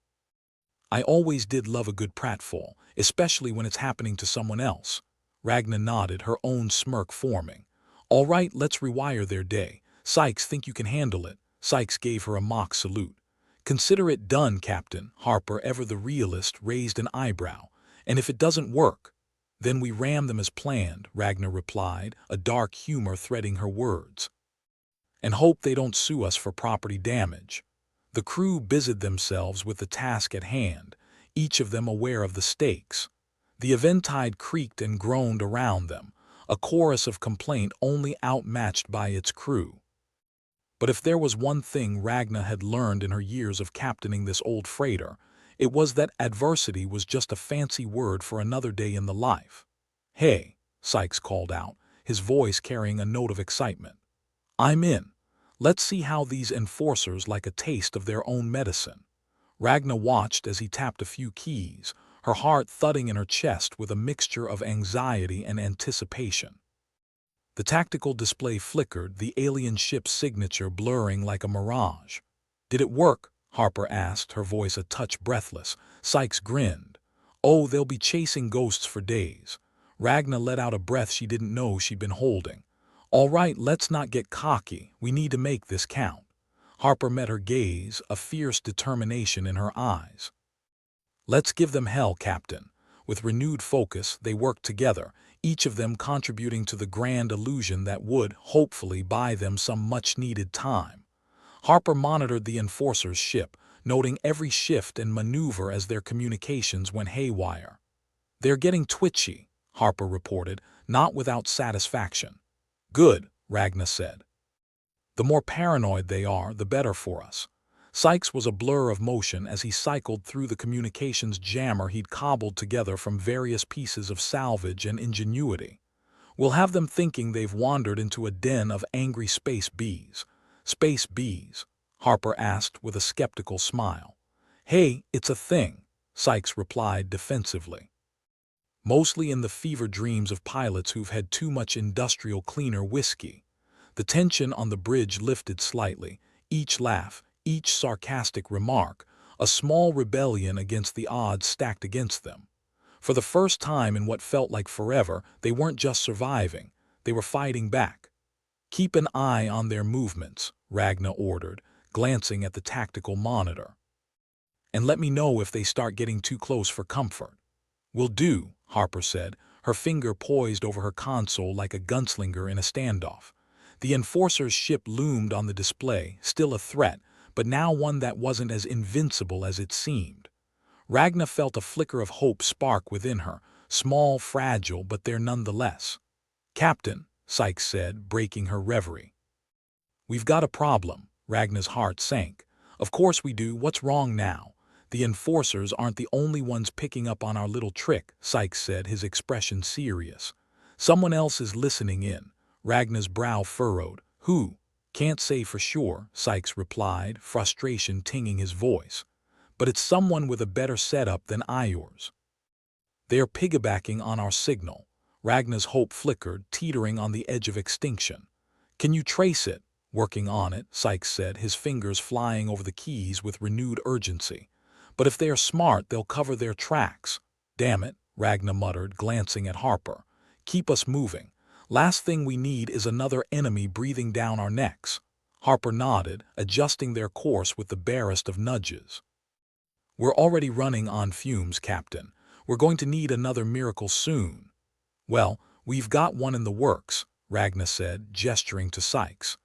I always did love a good pratfall, especially when it's happening to someone else. Ragna nodded, her own smirk forming. All right, let's rewire their day. Sykes, think you can handle it? Sykes gave her a mock salute. Consider it done, Captain. Harper, ever the realist, raised an eyebrow. And if it doesn't work, then we ram them as planned, Ragna replied, a dark humor threading her words. And hope they don't sue us for property damage. The crew busied themselves with the task at hand, each of them aware of the stakes. The eventide creaked and groaned around them, a chorus of complaint only outmatched by its crew. But if there was one thing Ragna had learned in her years of captaining this old freighter, it was that adversity was just a fancy word for another day in the life. Hey, Sykes called out, his voice carrying a note of excitement. I'm in. Let's see how these enforcers like a taste of their own medicine. Ragna watched as he tapped a few keys, her heart thudding in her chest with a mixture of anxiety and anticipation. The tactical display flickered, the alien ship's signature blurring like a mirage. Did it work? Harper asked, her voice a touch breathless. Sykes grinned. Oh, they'll be chasing ghosts for days. Ragna let out a breath she didn't know she'd been holding. All right, let's not get cocky. We need to make this count. Harper met her gaze, a fierce determination in her eyes. Let's give them hell, Captain. With renewed focus, they worked together, each of them contributing to the grand illusion that would, hopefully, buy them some much-needed time. Harper monitored the enforcer's ship, noting every shift and maneuver as their communications went haywire. They're getting twitchy, Harper reported, not without satisfaction. Good, Ragna said. The more paranoid they are, the better for us. Sykes was a blur of motion as he cycled through the communications jammer he'd cobbled together from various pieces of salvage and ingenuity. We'll have them thinking they've wandered into a den of angry space bees. Space bees? Harper asked with a skeptical smile. Hey, it's a thing, Sykes replied defensively. Mostly in the fever dreams of pilots who've had too much industrial cleaner whiskey. The tension on the bridge lifted slightly, each laugh, each sarcastic remark, a small rebellion against the odds stacked against them. For the first time in what felt like forever, they weren't just surviving, they were fighting back. Keep an eye on their movements, Ragna ordered, glancing at the tactical monitor. And let me know if they start getting too close for comfort. Will do, Harper said, her finger poised over her console like a gunslinger in a standoff. The enforcer's ship loomed on the display, still a threat, but now one that wasn't as invincible as it seemed. Ragna felt a flicker of hope spark within her, small, fragile, but there nonetheless. Captain, Sykes said, breaking her reverie. We've got a problem, Ragna's heart sank. Of course we do, what's wrong now? The enforcers aren't the only ones picking up on our little trick, Sykes said, his expression serious. Someone else is listening in. Ragna's brow furrowed. Who? Can't say for sure, Sykes replied, frustration tinging his voice. But it's someone with a better setup than ours. They're piggybacking on our signal. Ragna's hope flickered, teetering on the edge of extinction. Can you trace it? Working on it, Sykes said, his fingers flying over the keys with renewed urgency. But if they are smart, they'll cover their tracks. Damn it, Ragna muttered, glancing at Harper. Keep us moving. Last thing we need is another enemy breathing down our necks. Harper nodded, adjusting their course with the barest of nudges. We're already running on fumes, Captain. We're going to need another miracle soon. Well, we've got one in the works, Ragna said, gesturing to Sykes.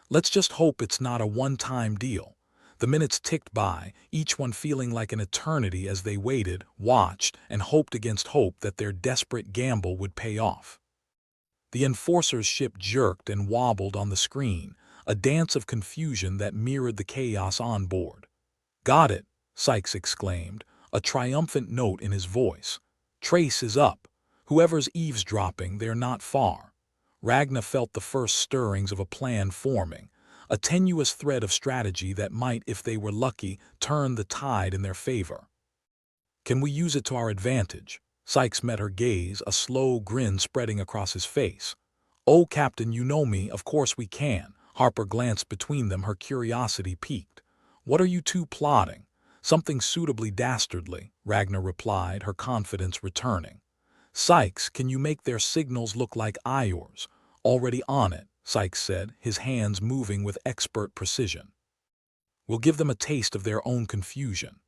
Let's just hope it's not a one-time deal. The minutes ticked by, each one feeling like an eternity as they waited, watched, and hoped against hope that their desperate gamble would pay off. The enforcer's ship jerked and wobbled on the screen, a dance of confusion that mirrored the chaos on board. Got it, Sykes exclaimed, a triumphant note in his voice. Trace is up. Whoever's eavesdropping, they're not far. Ragna felt the first stirrings of a plan forming, a tenuous thread of strategy that might, if they were lucky, turn the tide in their favor. Can we use it to our advantage? Sykes met her gaze, a slow grin spreading across his face. Oh, Captain, you know me, of course we can. Harper glanced between them, her curiosity piqued. What are you two plotting? Something suitably dastardly, Ragnar replied, her confidence returning. Sykes, can you make their signals look like Iors? Already on it, Sykes said, his hands moving with expert precision. We'll give them a taste of their own confusion.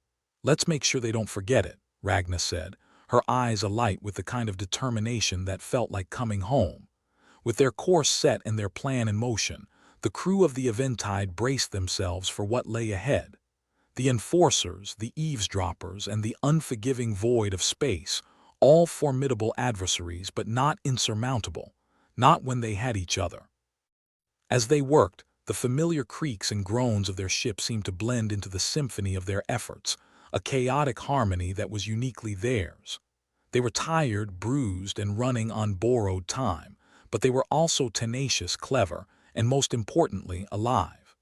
Let's make sure they don't forget it, Ragnar said, her eyes alight with the kind of determination that felt like coming home. With their course set and their plan in motion, the crew of the Eventide braced themselves for what lay ahead. The enforcers, the eavesdroppers, and the unforgiving void of space, all formidable adversaries but not insurmountable, not when they had each other. As they worked, the familiar creaks and groans of their ship seemed to blend into the symphony of their efforts, a chaotic harmony that was uniquely theirs. They were tired, bruised, and running on borrowed time, but they were also tenacious, clever, and most importantly, alive.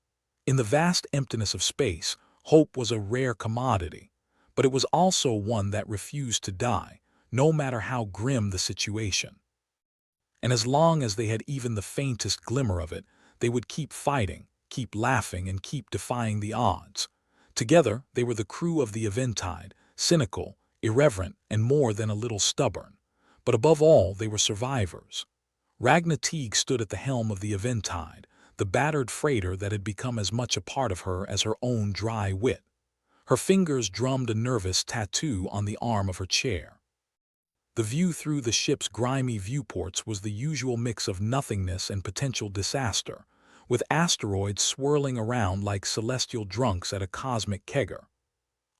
In the vast emptiness of space, hope was a rare commodity, but it was also one that refused to die, no matter how grim the situation. And as long as they had even the faintest glimmer of it, they would keep fighting, keep laughing, and keep defying the odds. Together, they were the crew of the Eventide, cynical, irreverent, and more than a little stubborn. But above all, they were survivors. Ragna Teague stood at the helm of the Eventide, the battered freighter that had become as much a part of her as her own dry wit. Her fingers drummed a nervous tattoo on the arm of her chair. The view through the ship's grimy viewports was the usual mix of nothingness and potential disaster, with asteroids swirling around like celestial drunks at a cosmic kegger.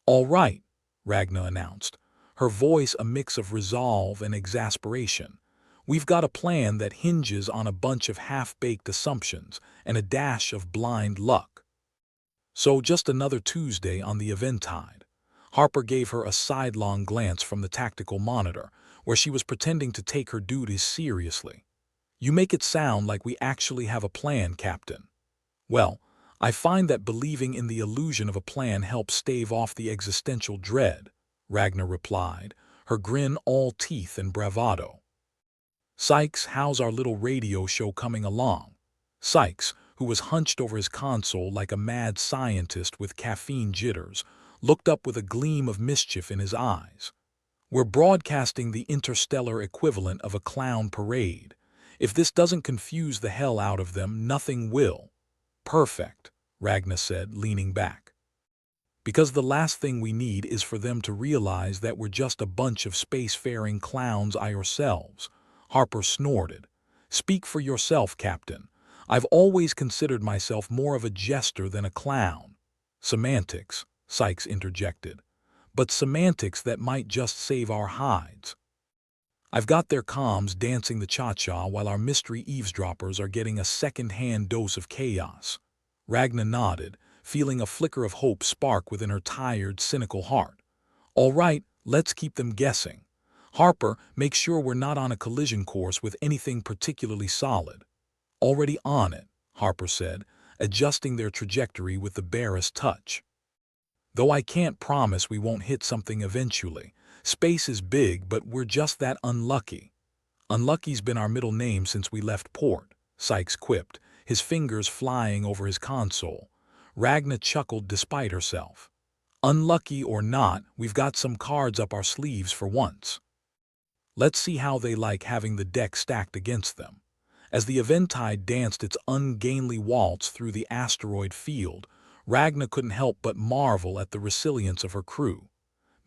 "All right," Ragna announced, her voice a mix of resolve and exasperation. "We've got a plan that hinges on a bunch of half-baked assumptions and a dash of blind luck." So just another Tuesday on the Eventide. Harper gave her a sidelong glance from the tactical monitor, where she was pretending to take her duties seriously. "You make it sound like we actually have a plan, Captain." "Well, I find that believing in the illusion of a plan helps stave off the existential dread," Ragnar replied, her grin all teeth and bravado. "Sykes, how's our little radio show coming along?" Sykes, who was hunched over his console like a mad scientist with caffeine jitters, looked up with a gleam of mischief in his eyes. "We're broadcasting the interstellar equivalent of a clown parade. If this doesn't confuse the hell out of them, nothing will." "Perfect," Ragnar said, leaning back. "Because the last thing we need is for them to realize that we're just a bunch of spacefaring clowns ourselves," Harper snorted. "Speak for yourself, Captain. I've always considered myself more of a jester than a clown." "Semantics," Sykes interjected. "But semantics that might just save our hides." "I've got their comms dancing the cha-cha while our mystery eavesdroppers are getting a second-hand dose of chaos." Ragna nodded, feeling a flicker of hope spark within her tired, cynical heart. "All right, let's keep them guessing. Harper, make sure we're not on a collision course with anything particularly solid." "Already on it," Harper said, adjusting their trajectory with the barest touch. "Though I can't promise we won't hit something eventually. Space is big, but we're just that unlucky." "Unlucky's been our middle name since we left port," Sykes quipped, his fingers flying over his console. Ragna chuckled despite herself. "Unlucky or not, we've got some cards up our sleeves for once. Let's see how they like having the deck stacked against them." As the Eventide danced its ungainly waltz through the asteroid field, Ragna couldn't help but marvel at the resilience of her crew.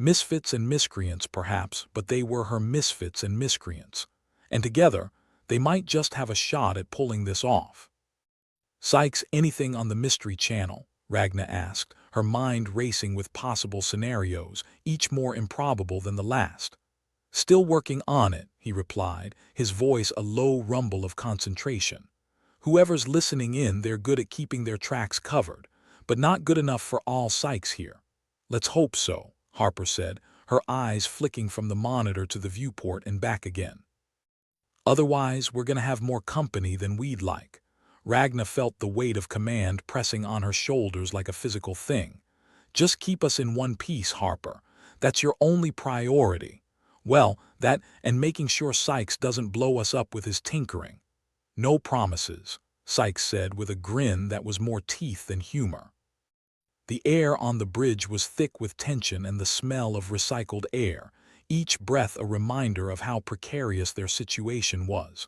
Misfits and miscreants, perhaps, but they were her misfits and miscreants. And together, they might just have a shot at pulling this off. "Sykes, anything on the Mystery Channel?" Ragna asked, her mind racing with possible scenarios, each more improbable than the last. "Still working on it," he replied, his voice a low rumble of concentration. "Whoever's listening in, they're good at keeping their tracks covered, but not good enough for all Sykes here." "Let's hope so," Harper said, her eyes flicking from the monitor to the viewport and back again. Otherwise, we're gonna have more company than we'd like. Ragna felt the weight of command pressing on her shoulders like a physical thing. Just keep us in one piece, Harper. That's your only priority. Well, that and making sure Sykes doesn't blow us up with his tinkering. No promises, Sykes said with a grin that was more teeth than humor. The air on the bridge was thick with tension and the smell of recycled air, each breath a reminder of how precarious their situation was.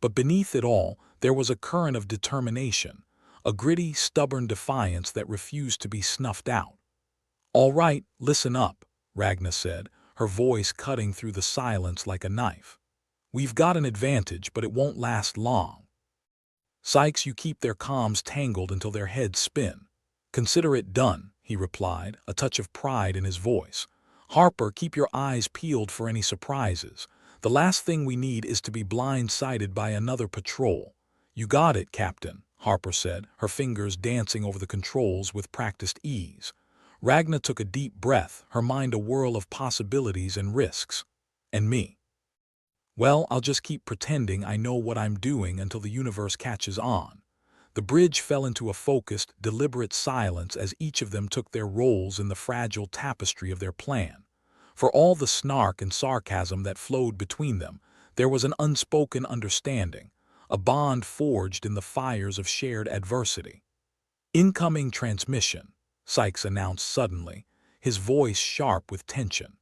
But beneath it all, there was a current of determination, a gritty, stubborn defiance that refused to be snuffed out. "All right, listen up," Ragna said, her voice cutting through the silence like a knife. "We've got an advantage, but it won't last long. Sykes, you keep their comms tangled until their heads spin." "Consider it done," he replied, a touch of pride in his voice. "Harper, keep your eyes peeled for any surprises. The last thing we need is to be blindsided by another patrol." "You got it, Captain," Harper said, her fingers dancing over the controls with practiced ease. Ragna took a deep breath, her mind a whirl of possibilities and risks. "And me? Well, I'll just keep pretending I know what I'm doing until the universe catches on." The bridge fell into a focused, deliberate silence as each of them took their roles in the fragile tapestry of their plan. For all the snark and sarcasm that flowed between them, there was an unspoken understanding, a bond forged in the fires of shared adversity. "Incoming transmission," Sykes announced suddenly, his voice sharp with tension.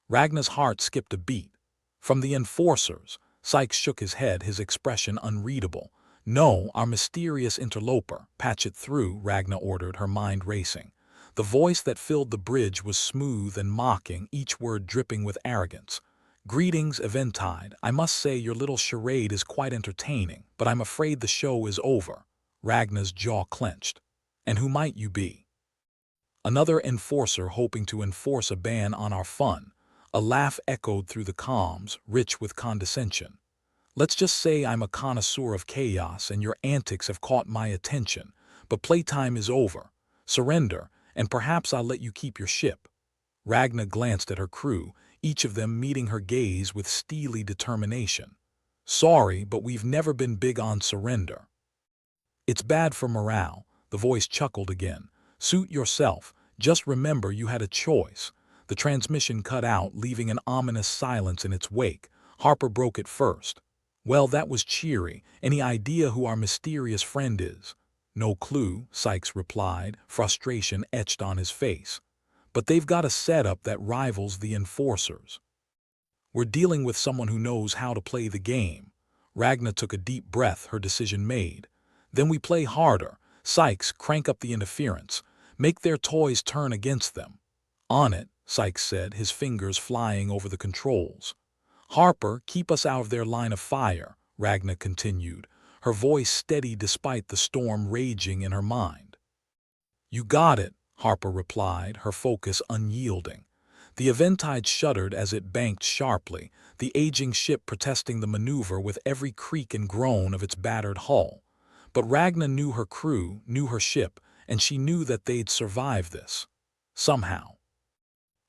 Ragna's heart skipped a beat. "From the enforcers," Sykes shook his head, his expression unreadable. "No, our mysterious interloper." "Patch it through," Ragna ordered, her mind racing. The voice that filled the bridge was smooth and mocking, each word dripping with arrogance. "Greetings, Eventide. I must say your little charade is quite entertaining, but I'm afraid the show is over." Ragna's jaw clenched. "And who might you be?" "Another enforcer hoping to enforce a ban on our fun." A laugh echoed through the comms, rich with condescension. "Let's just say I'm a connoisseur of chaos and your antics have caught my attention, but playtime is over. Surrender, and perhaps I'll let you keep your ship." Ragna glanced at her crew, each of them meeting her gaze with steely determination. "Sorry, but we've never been big on surrender. It's bad for morale." The voice chuckled again. "Suit yourself. Just remember you had a choice." The transmission cut out, leaving an ominous silence in its wake. Harper broke it first. "Well, that was cheery. Any idea who our mysterious friend is?" "No clue," Sykes replied, frustration etched on his face. "But they've got a setup that rivals the enforcers. We're dealing with someone who knows how to play the game." Ragna took a deep breath, her decision made. "Then we play harder. Sykes, crank up the interference. Make their toys turn against them." "On it," Sykes said, his fingers flying over the controls. "Harper, keep us out of their line of fire," Ragna continued, her voice steady despite the storm raging in her mind. "You got it," Harper replied, her focus unyielding. The Eventide shuddered as it banked sharply, the aging ship protesting the maneuver with every creak and groan of its battered hull. But Ragna knew her crew, knew her ship, and she knew that they'd survive this. Somehow.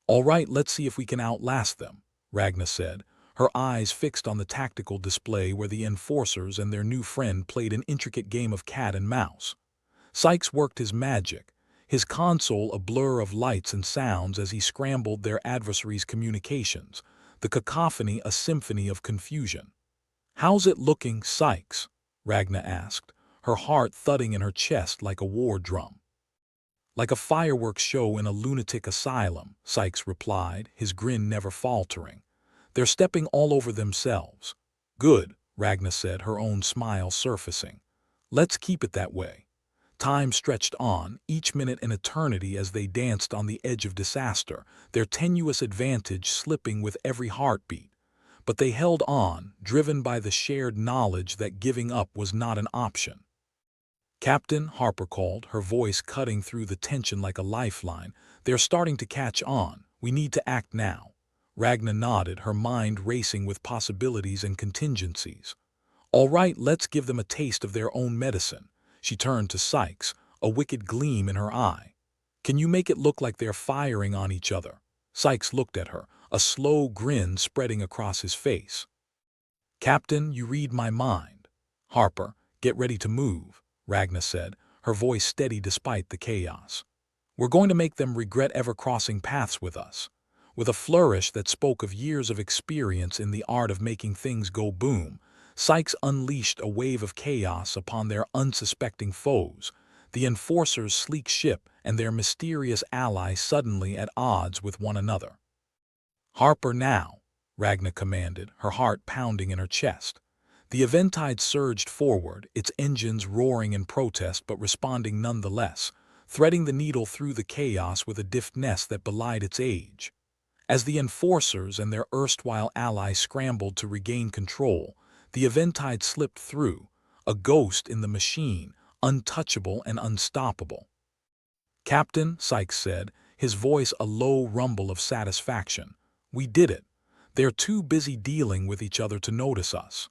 "All right, let's see if we can outlast them," Ragna said, her eyes fixed on the tactical display where the enforcers and their new friend played an intricate game of cat and mouse. Sykes worked his magic, his console a blur of lights and sounds as he scrambled their adversaries' communications, the cacophony a symphony of confusion. "How's it looking, Sykes?" Ragna asked, her heart thudding in her chest like a war drum. "Like a fireworks show in a lunatic asylum," Sykes replied, his grin never faltering. "They're stepping all over themselves." "Good," Ragna said, her own smile surfacing. "Let's keep it that way." Time stretched on, each minute an eternity as they danced on the edge of disaster, their tenuous advantage slipping with every heartbeat. But they held on, driven by the shared knowledge that giving up was not an option. "Captain," Harper called, her voice cutting through the tension like a lifeline, "they're starting to catch on. We need to act now." Ragna nodded, her mind racing with possibilities and contingencies. "All right, let's give them a taste of their own medicine." She turned to Sykes, a wicked gleam in her eye. "Can you make it look like they're firing on each other?" Sykes looked at her, a slow grin spreading across his face. Captain, you read my mind. Harper, get ready to move, Ragna said, her voice steady despite the chaos. We're going to make them regret ever crossing paths with us. With a flourish that spoke of years of experience in the art of making things go boom, Sykes unleashed a wave of chaos upon their unsuspecting foes, the Enforcer's sleek ship and their mysterious ally suddenly at odds with one another. Harper now, Ragna commanded, her heart pounding in her chest. The Eventide surged forward, its engines roaring in protest but responding nonetheless, threading the needle through the chaos with a deftness that belied its age. As the Enforcers and their erstwhile ally scrambled to regain control, the Eventide slipped through, a ghost in the machine, untouchable and unstoppable. Captain, Sykes said, his voice a low rumble of satisfaction. We did it. They're too busy dealing with each other to notice us.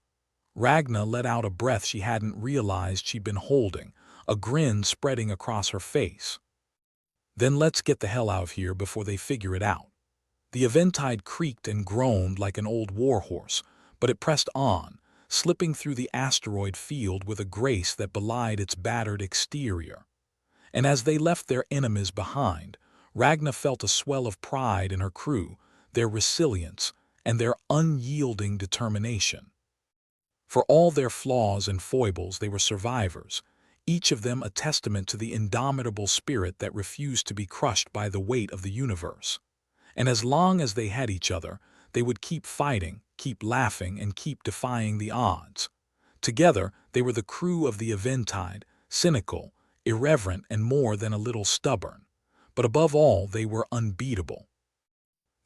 Ragna let out a breath she hadn't realized she'd been holding, a grin spreading across her face. Then let's get the hell out of here before they figure it out. The Eventide creaked and groaned like an old warhorse, but it pressed on, slipping through the asteroid field with a grace that belied its battered exterior. And as they left their enemies behind, Ragna felt a swell of pride in her crew, their resilience, and their unyielding determination. For all their flaws and foibles, they were survivors, each of them a testament to the indomitable spirit that refused to be crushed by the weight of the universe. And as long as they had each other, they would keep fighting, keep laughing, and keep defying the odds. Together, they were the crew of the Eventide, cynical, irreverent, and more than a little stubborn. But above all, they were unbeatable.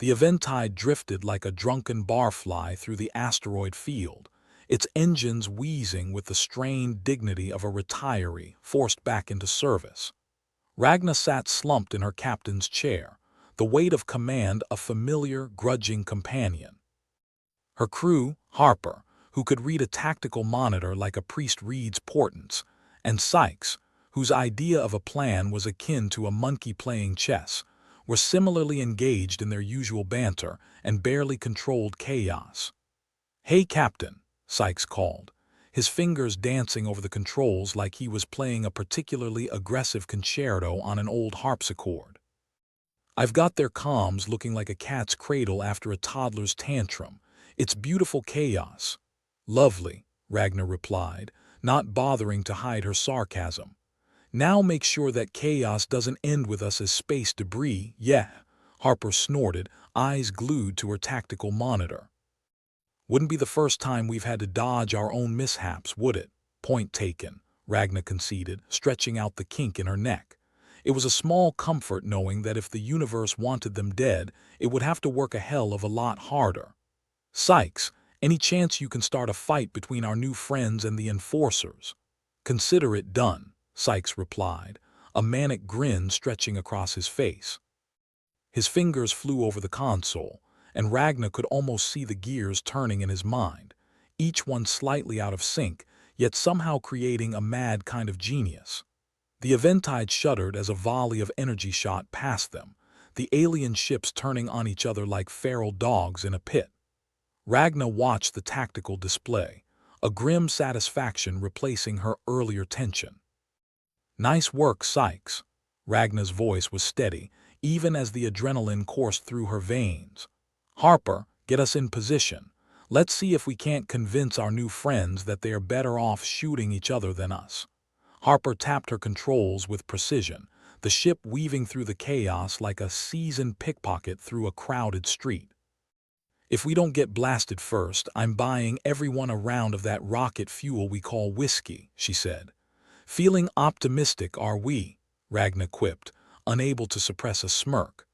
The Eventide drifted like a drunken barfly through the asteroid field, its engines wheezing with the strained dignity of a retiree forced back into service. Ragna sat slumped in her captain's chair, the weight of command a familiar, grudging companion. Her crew, Harper, who could read a tactical monitor like a priest reads portents, and Sykes, whose idea of a plan was akin to a monkey playing chess, were similarly engaged in their usual banter and barely controlled chaos. "Hey, Captain," Sykes called, his fingers dancing over the controls like he was playing a particularly aggressive concerto on an old harpsichord. "I've got their comms looking like a cat's cradle after a toddler's tantrum. It's beautiful chaos." "Lovely," Ragnar replied, not bothering to hide her sarcasm. "Now make sure that chaos doesn't end with us as space debris, yeah," Harper snorted, eyes glued to her tactical monitor. "Wouldn't be the first time we've had to dodge our own mishaps, would it?" "Point taken," Ragna conceded, stretching out the kink in her neck. It was a small comfort knowing that if the universe wanted them dead, it would have to work a hell of a lot harder. "Sykes, any chance you can start a fight between our new friends and the Enforcers?" "Consider it done," Sykes replied, a manic grin stretching across his face. His fingers flew over the console, and Ragna could almost see the gears turning in his mind, each one slightly out of sync, yet somehow creating a mad kind of genius. The Eventide shuddered as a volley of energy shot past them, the alien ships turning on each other like feral dogs in a pit. Ragna watched the tactical display, a grim satisfaction replacing her earlier tension. "Nice work, Sykes." Ragna's voice was steady, even as the adrenaline coursed through her veins. "Harper, get us in position. Let's see if we can't convince our new friends that they are better off shooting each other than us." Harper tapped her controls with precision, the ship weaving through the chaos like a seasoned pickpocket through a crowded street. "If we don't get blasted first, I'm buying everyone a round of that rocket fuel we call whiskey," she said. "Feeling optimistic, are we?" Ragna quipped, unable to suppress a smirk.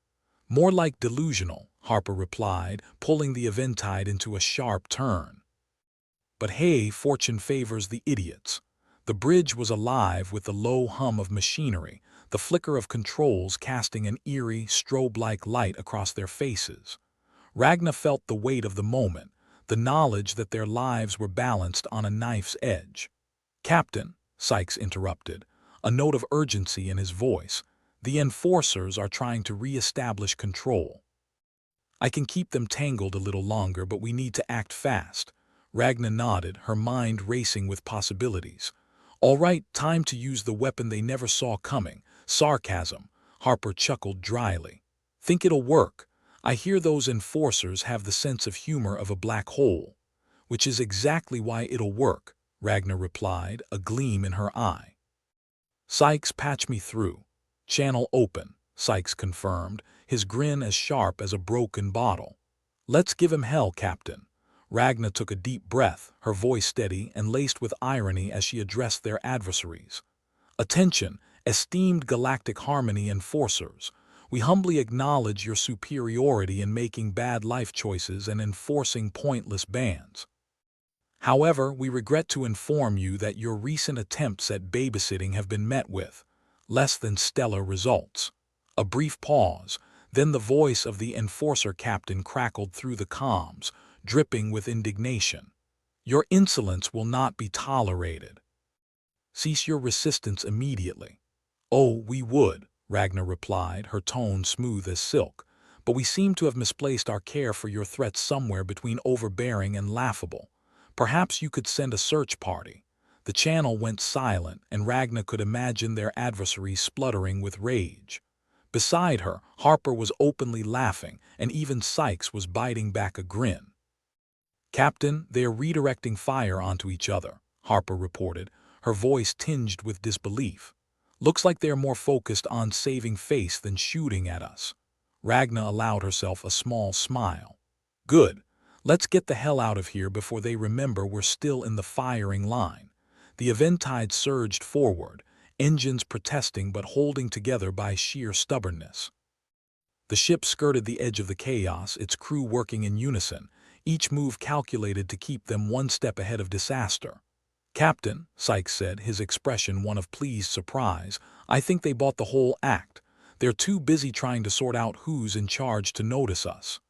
"More like delusional," Harper replied, pulling the Eventide into a sharp turn. But hey, fortune favors the idiots. The bridge was alive with the low hum of machinery, the flicker of controls casting an eerie, strobe-like light across their faces. Ragna felt the weight of the moment, the knowledge that their lives were balanced on a knife's edge. "Captain," Sykes interrupted, a note of urgency in his voice, "the Enforcers are trying to re-establish control. I can keep them tangled a little longer, but we need to act fast." Ragna nodded, her mind racing with possibilities. All right, time to use the weapon they never saw coming. Sarcasm. Harper chuckled dryly. Think it'll work? I hear those enforcers have the sense of humor of a black hole. Which is exactly why it'll work, Ragna replied, a gleam in her eye. Sykes, patch me through. Channel open, Sykes confirmed, his grin as sharp as a broken bottle. Let's give him hell, Captain. Ragna took a deep breath, her voice steady and laced with irony as she addressed their adversaries. Attention, esteemed Galactic Harmony enforcers. We humbly acknowledge your superiority in making bad life choices and enforcing pointless bans. However, we regret to inform you that your recent attempts at babysitting have been met with less than stellar results. A brief pause, then the voice of the enforcer captain crackled through the comms, dripping with indignation. Your insolence will not be tolerated. Cease your resistance immediately. Oh, we would, Ragna replied, her tone smooth as silk, but we seem to have misplaced our care for your threats somewhere between overbearing and laughable. Perhaps you could send a search party. The channel went silent, and Ragna could imagine their adversaries spluttering with rage. Beside her, Harper was openly laughing, and even Sykes was biting back a grin. Captain, they are redirecting fire onto each other, Harper reported, her voice tinged with disbelief. Looks like they are more focused on saving face than shooting at us. Ragna allowed herself a small smile. Good. Let's get the hell out of here before they remember we're still in the firing line. The Eventide surged forward, engines protesting but holding together by sheer stubbornness. The ship skirted the edge of the chaos, its crew working in unison, each move calculated to keep them one step ahead of disaster. Captain, Sykes said, his expression one of pleased surprise, I think they bought the whole act. They're too busy trying to sort out who's in charge to notice us.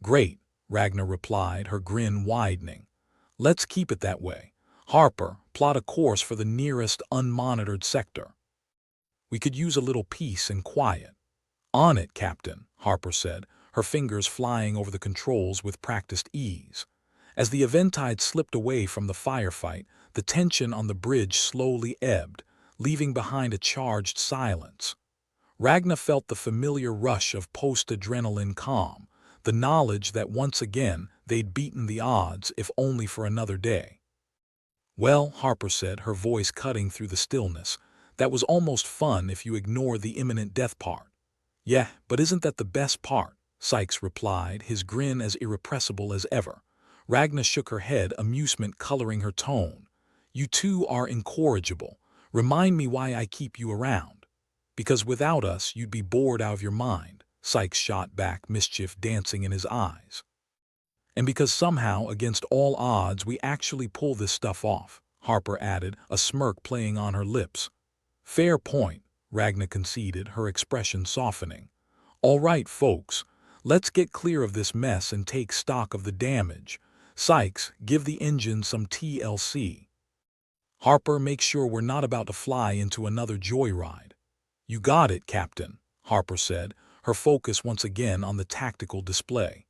Great, Ragna replied, her grin widening. Let's keep it that way. Harper, plot a course for the nearest unmonitored sector. We could use a little peace and quiet. On it, Captain, Harper said, her fingers flying over the controls with practiced ease. As the Eventide slipped away from the firefight, the tension on the bridge slowly ebbed, leaving behind a charged silence. Ragna felt the familiar rush of post-adrenaline calm, the knowledge that once again they'd beaten the odds if only for another day. Well, Harper said, her voice cutting through the stillness, that was almost fun if you ignore the imminent death part. Yeah, but isn't that the best part? Sykes replied, his grin as irrepressible as ever. Ragna shook her head, amusement coloring her tone. You two are incorrigible. Remind me why I keep you around. Because without us, you'd be bored out of your mind, Sykes shot back, mischief dancing in his eyes. And because somehow, against all odds, we actually pull this stuff off, Harper added, a smirk playing on her lips. Fair point, Ragna conceded, her expression softening. All right, folks, let's get clear of this mess and take stock of the damage. Sykes, give the engine some TLC. Harper, make sure we're not about to fly into another joyride. You got it, Captain, Harper said, her focus once again on the tactical display.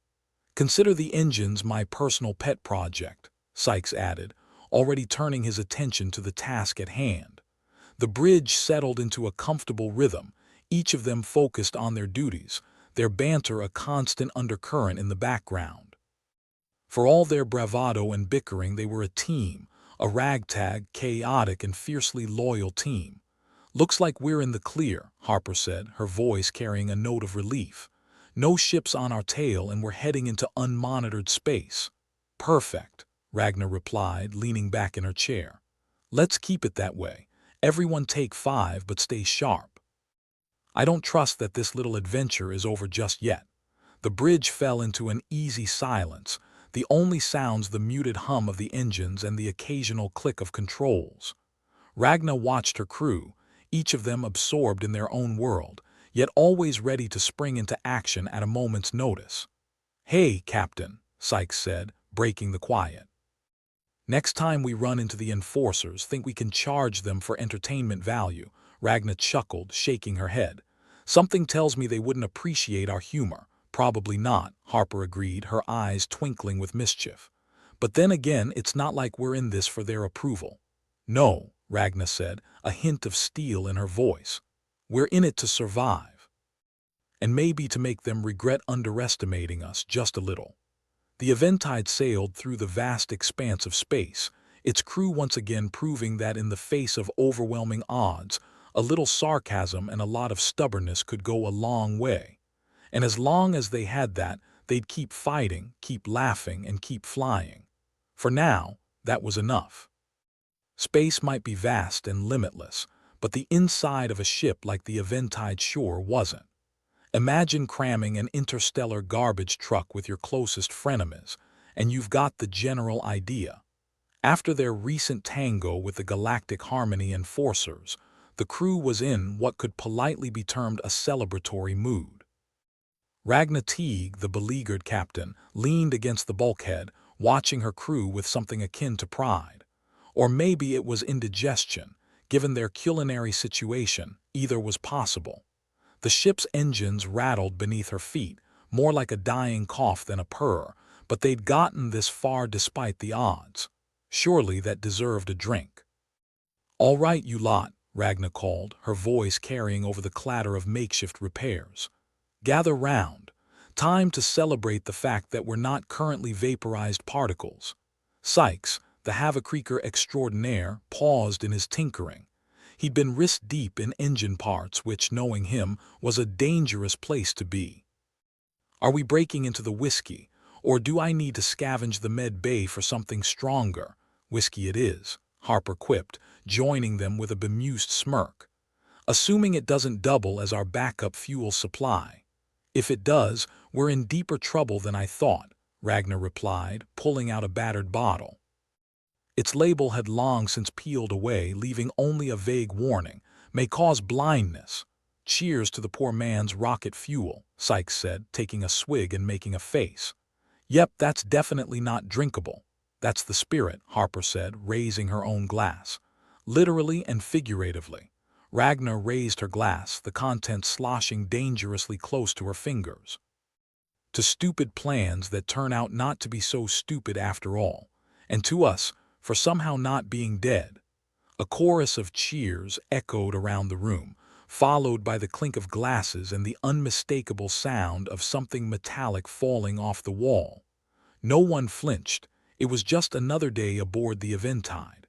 Consider the engines my personal pet project, Sykes added, already turning his attention to the task at hand. The bridge settled into a comfortable rhythm, each of them focused on their duties, their banter a constant undercurrent in the background. For all their bravado and bickering, they were a team, a ragtag, chaotic and fiercely loyal team. Looks like we're in the clear, Harper said, her voice carrying a note of relief. No ships on our tail and we're heading into unmonitored space. Perfect, Ragna replied, leaning back in her chair. Let's keep it that way. Everyone take 5 but stay sharp. I don't trust that this little adventure is over just yet. The bridge fell into an easy silence, the only sounds the muted hum of the engines and the occasional click of controls. Ragna watched her crew, each of them absorbed in their own world, yet always ready to spring into action at a moment's notice. Hey, Captain, Sykes said, breaking the quiet. Next time we run into the enforcers, think we can charge them for entertainment value, Ragna chuckled, shaking her head. Something tells me they wouldn't appreciate our humor. Probably not, Harper agreed, her eyes twinkling with mischief. But then again, it's not like we're in this for their approval. No, Ragna said, a hint of steel in her voice. We're in it to survive. And maybe to make them regret underestimating us just a little. The Eventide sailed through the vast expanse of space, its crew once again proving that in the face of overwhelming odds, a little sarcasm and a lot of stubbornness could go a long way. And as long as they had that, they'd keep fighting, keep laughing, and keep flying. For now, that was enough. Space might be vast and limitless, but the inside of a ship like the Eventide sure wasn't. Imagine cramming an interstellar garbage truck with your closest frenemies, and you've got the general idea. After their recent tango with the Galactic Harmony Enforcers, the crew was in what could politely be termed a celebratory mood. Ragna Teague, the beleaguered captain, leaned against the bulkhead, watching her crew with something akin to pride. Or maybe it was indigestion, given their culinary situation, either was possible. The ship's engines rattled beneath her feet, more like a dying cough than a purr, but they'd gotten this far despite the odds. Surely that deserved a drink. "All right, you lot," Ragna called, her voice carrying over the clatter of makeshift repairs. "Gather round. Time to celebrate the fact that we're not currently vaporized particles." Sykes, the Havocreaker extraordinaire, paused in his tinkering. He'd been wrist-deep in engine parts, which, knowing him, was a dangerous place to be. "Are we breaking into the whiskey, or do I need to scavenge the med bay for something stronger?" "Whiskey it is," Harper quipped, joining them with a bemused smirk. "Assuming it doesn't double as our backup fuel supply." "If it does, we're in deeper trouble than I thought," Ragnar replied, pulling out a battered bottle. Its label had long since peeled away, leaving only a vague warning, "May cause blindness." "Cheers to the poor man's rocket fuel," Sykes said, taking a swig and making a face. "Yep, that's definitely not drinkable." "That's the spirit," Harper said, raising her own glass. "Literally and figuratively." Ragnar raised her glass, the contents sloshing dangerously close to her fingers. "To stupid plans that turn out not to be so stupid after all. And to us, for somehow not being dead." A chorus of cheers echoed around the room, followed by the clink of glasses and the unmistakable sound of something metallic falling off the wall. No one flinched. It was just another day aboard the Eventide.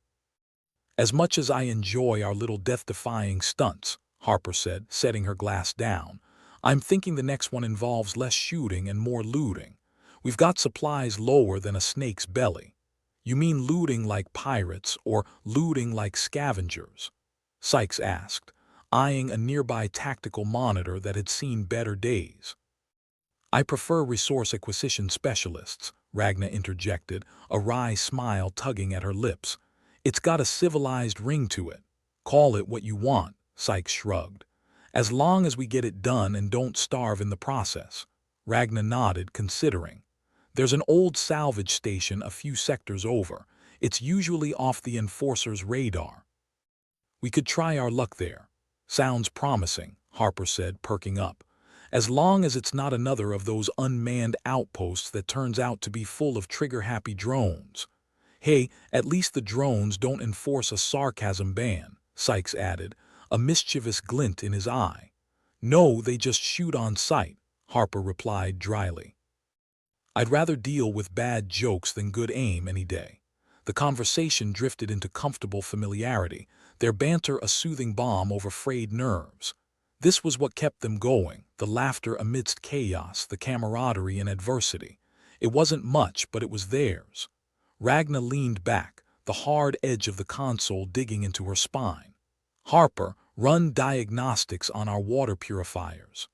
"As much as I enjoy our little death-defying stunts," Harper said, setting her glass down, "I'm thinking the next one involves less shooting and more looting. We've got supplies lower than a snake's belly." "You mean looting like pirates or looting like scavengers?" Sykes asked, eyeing a nearby tactical monitor that had seen better days. "I prefer resource acquisition specialists," Ragna interjected, a wry smile tugging at her lips. "It's got a civilized ring to it." "Call it what you want," Sykes shrugged. "As long as we get it done and don't starve in the process." Ragna nodded, considering. "There's an old salvage station a few sectors over. It's usually off the Enforcer's radar. We could try our luck there." "Sounds promising," Harper said, perking up. "As long as it's not another of those unmanned outposts that turns out to be full of trigger-happy drones." "Hey, at least the drones don't enforce a sarcasm ban," Sykes added, a mischievous glint in his eye. "No, they just shoot on sight," Harper replied dryly. "I'd rather deal with bad jokes than good aim any day." The conversation drifted into comfortable familiarity, their banter a soothing balm over frayed nerves. This was what kept them going, the laughter amidst chaos, the camaraderie in adversity. It wasn't much, but it was theirs. Ragna leaned back, the hard edge of the console digging into her spine. "Harper, run diagnostics on our water purifiers."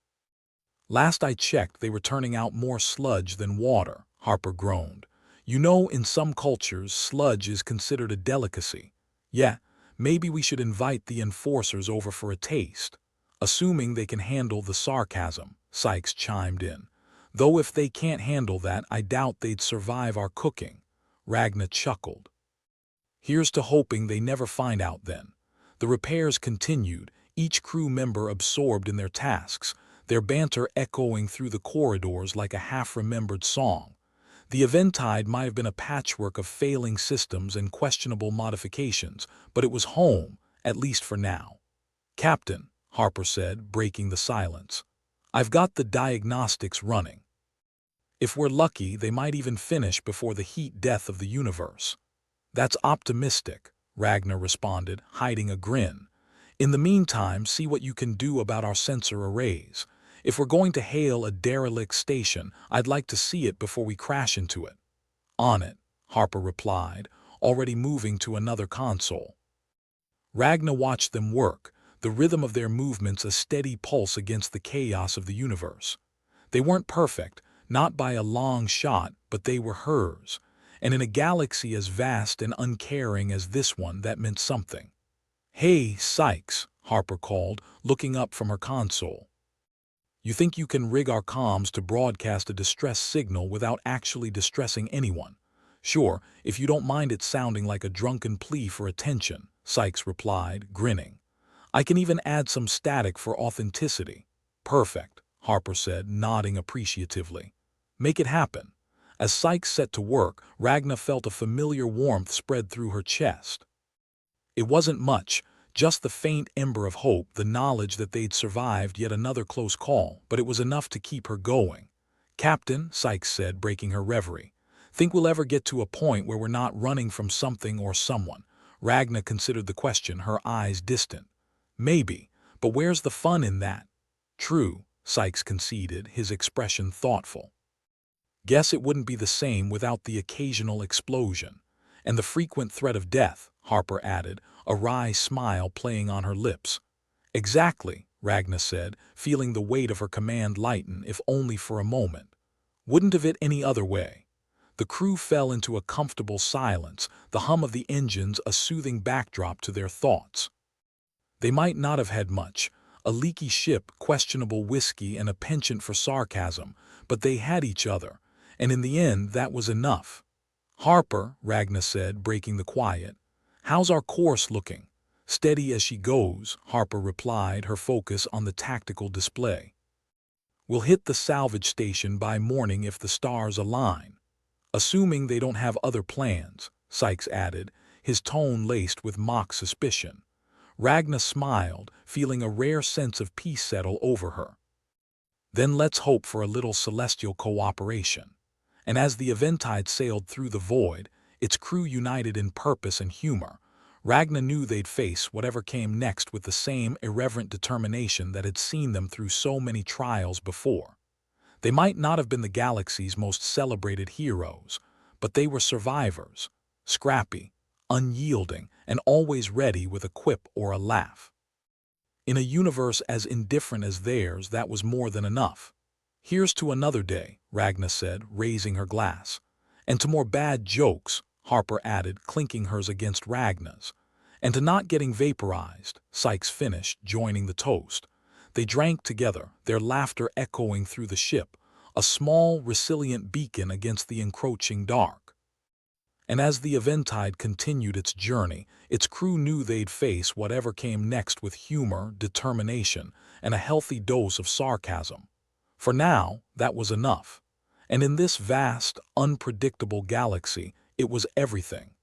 "Last I checked, they were turning out more sludge than water," Harper groaned. "You know, in some cultures, sludge is considered a delicacy." "Yeah, maybe we should invite the Enforcers over for a taste." "Assuming they can handle the sarcasm," Sykes chimed in. "Though if they can't handle that, I doubt they'd survive our cooking." Ragna chuckled. "Here's to hoping they never find out then." The repairs continued, each crew member absorbed in their tasks, their banter echoing through the corridors like a half-remembered song. The Eventide might have been a patchwork of failing systems and questionable modifications, but it was home, at least for now. "Captain," Harper said, breaking the silence, "I've got the diagnostics running. If we're lucky, they might even finish before the heat death of the universe." "That's optimistic," Ragnar responded, hiding a grin. "In the meantime, see what you can do about our sensor arrays. If we're going to hail a derelict station, I'd like to see it before we crash into it." "On it," Harper replied, already moving to another console. Ragnar watched them work, the rhythm of their movements a steady pulse against the chaos of the universe. They weren't perfect, not by a long shot, but they were hers, and in a galaxy as vast and uncaring as this one, that meant something. "Hey, Sykes," Harper called, looking up from her console. "You think you can rig our comms to broadcast a distress signal without actually distressing anyone?" "Sure, if you don't mind it sounding like a drunken plea for attention," Sykes replied, grinning. "I can even add some static for authenticity." "Perfect," Harper said, nodding appreciatively. "Make it happen." As Sykes set to work, Ragnar felt a familiar warmth spread through her chest. It wasn't much, just the faint ember of hope, the knowledge that they'd survived yet another close call, but it was enough to keep her going. "Captain," Sykes said, breaking her reverie, "think we'll ever get to a point where we're not running from something or someone?" Ragnar considered the question, her eyes distant. "Maybe, but where's the fun in that?" "True," Sykes conceded, his expression thoughtful. "Guess it wouldn't be the same without the occasional explosion. And the frequent threat of death," Harper added, a wry smile playing on her lips. "Exactly," Ragnar said, feeling the weight of her command lighten, if only for a moment. "Wouldn't have it any other way." The crew fell into a comfortable silence, the hum of the engines a soothing backdrop to their thoughts. They might not have had much, a leaky ship, questionable whiskey, and a penchant for sarcasm, but they had each other, and in the end that was enough. "Harper," Ragnar said, breaking the quiet, "how's our course looking?" "Steady as she goes," Harper replied, her focus on the tactical display. "We'll hit the salvage station by morning if the stars align." "Assuming they don't have other plans," Sykes added, his tone laced with mock suspicion. Ragnar smiled, feeling a rare sense of peace settle over her. "Then let's hope for a little celestial cooperation." And as the Eventide sailed through the void, its crew united in purpose and humor, Ragnar knew they'd face whatever came next with the same irreverent determination that had seen them through so many trials before. They might not have been the galaxy's most celebrated heroes, but they were survivors, scrappy, unyielding, and always ready with a quip or a laugh. In a universe as indifferent as theirs, that was more than enough. "Here's to another day," Ragnar said, raising her glass. "And to more bad jokes," Harper added, clinking hers against Ragnar's. "And to not getting vaporized," Sykes finished, joining the toast. They drank together, their laughter echoing through the ship, a small, resilient beacon against the encroaching dark. And as the Eventide continued its journey, its crew knew they'd face whatever came next with humor, determination, and a healthy dose of sarcasm. For now, that was enough. And in this vast, unpredictable galaxy, it was everything.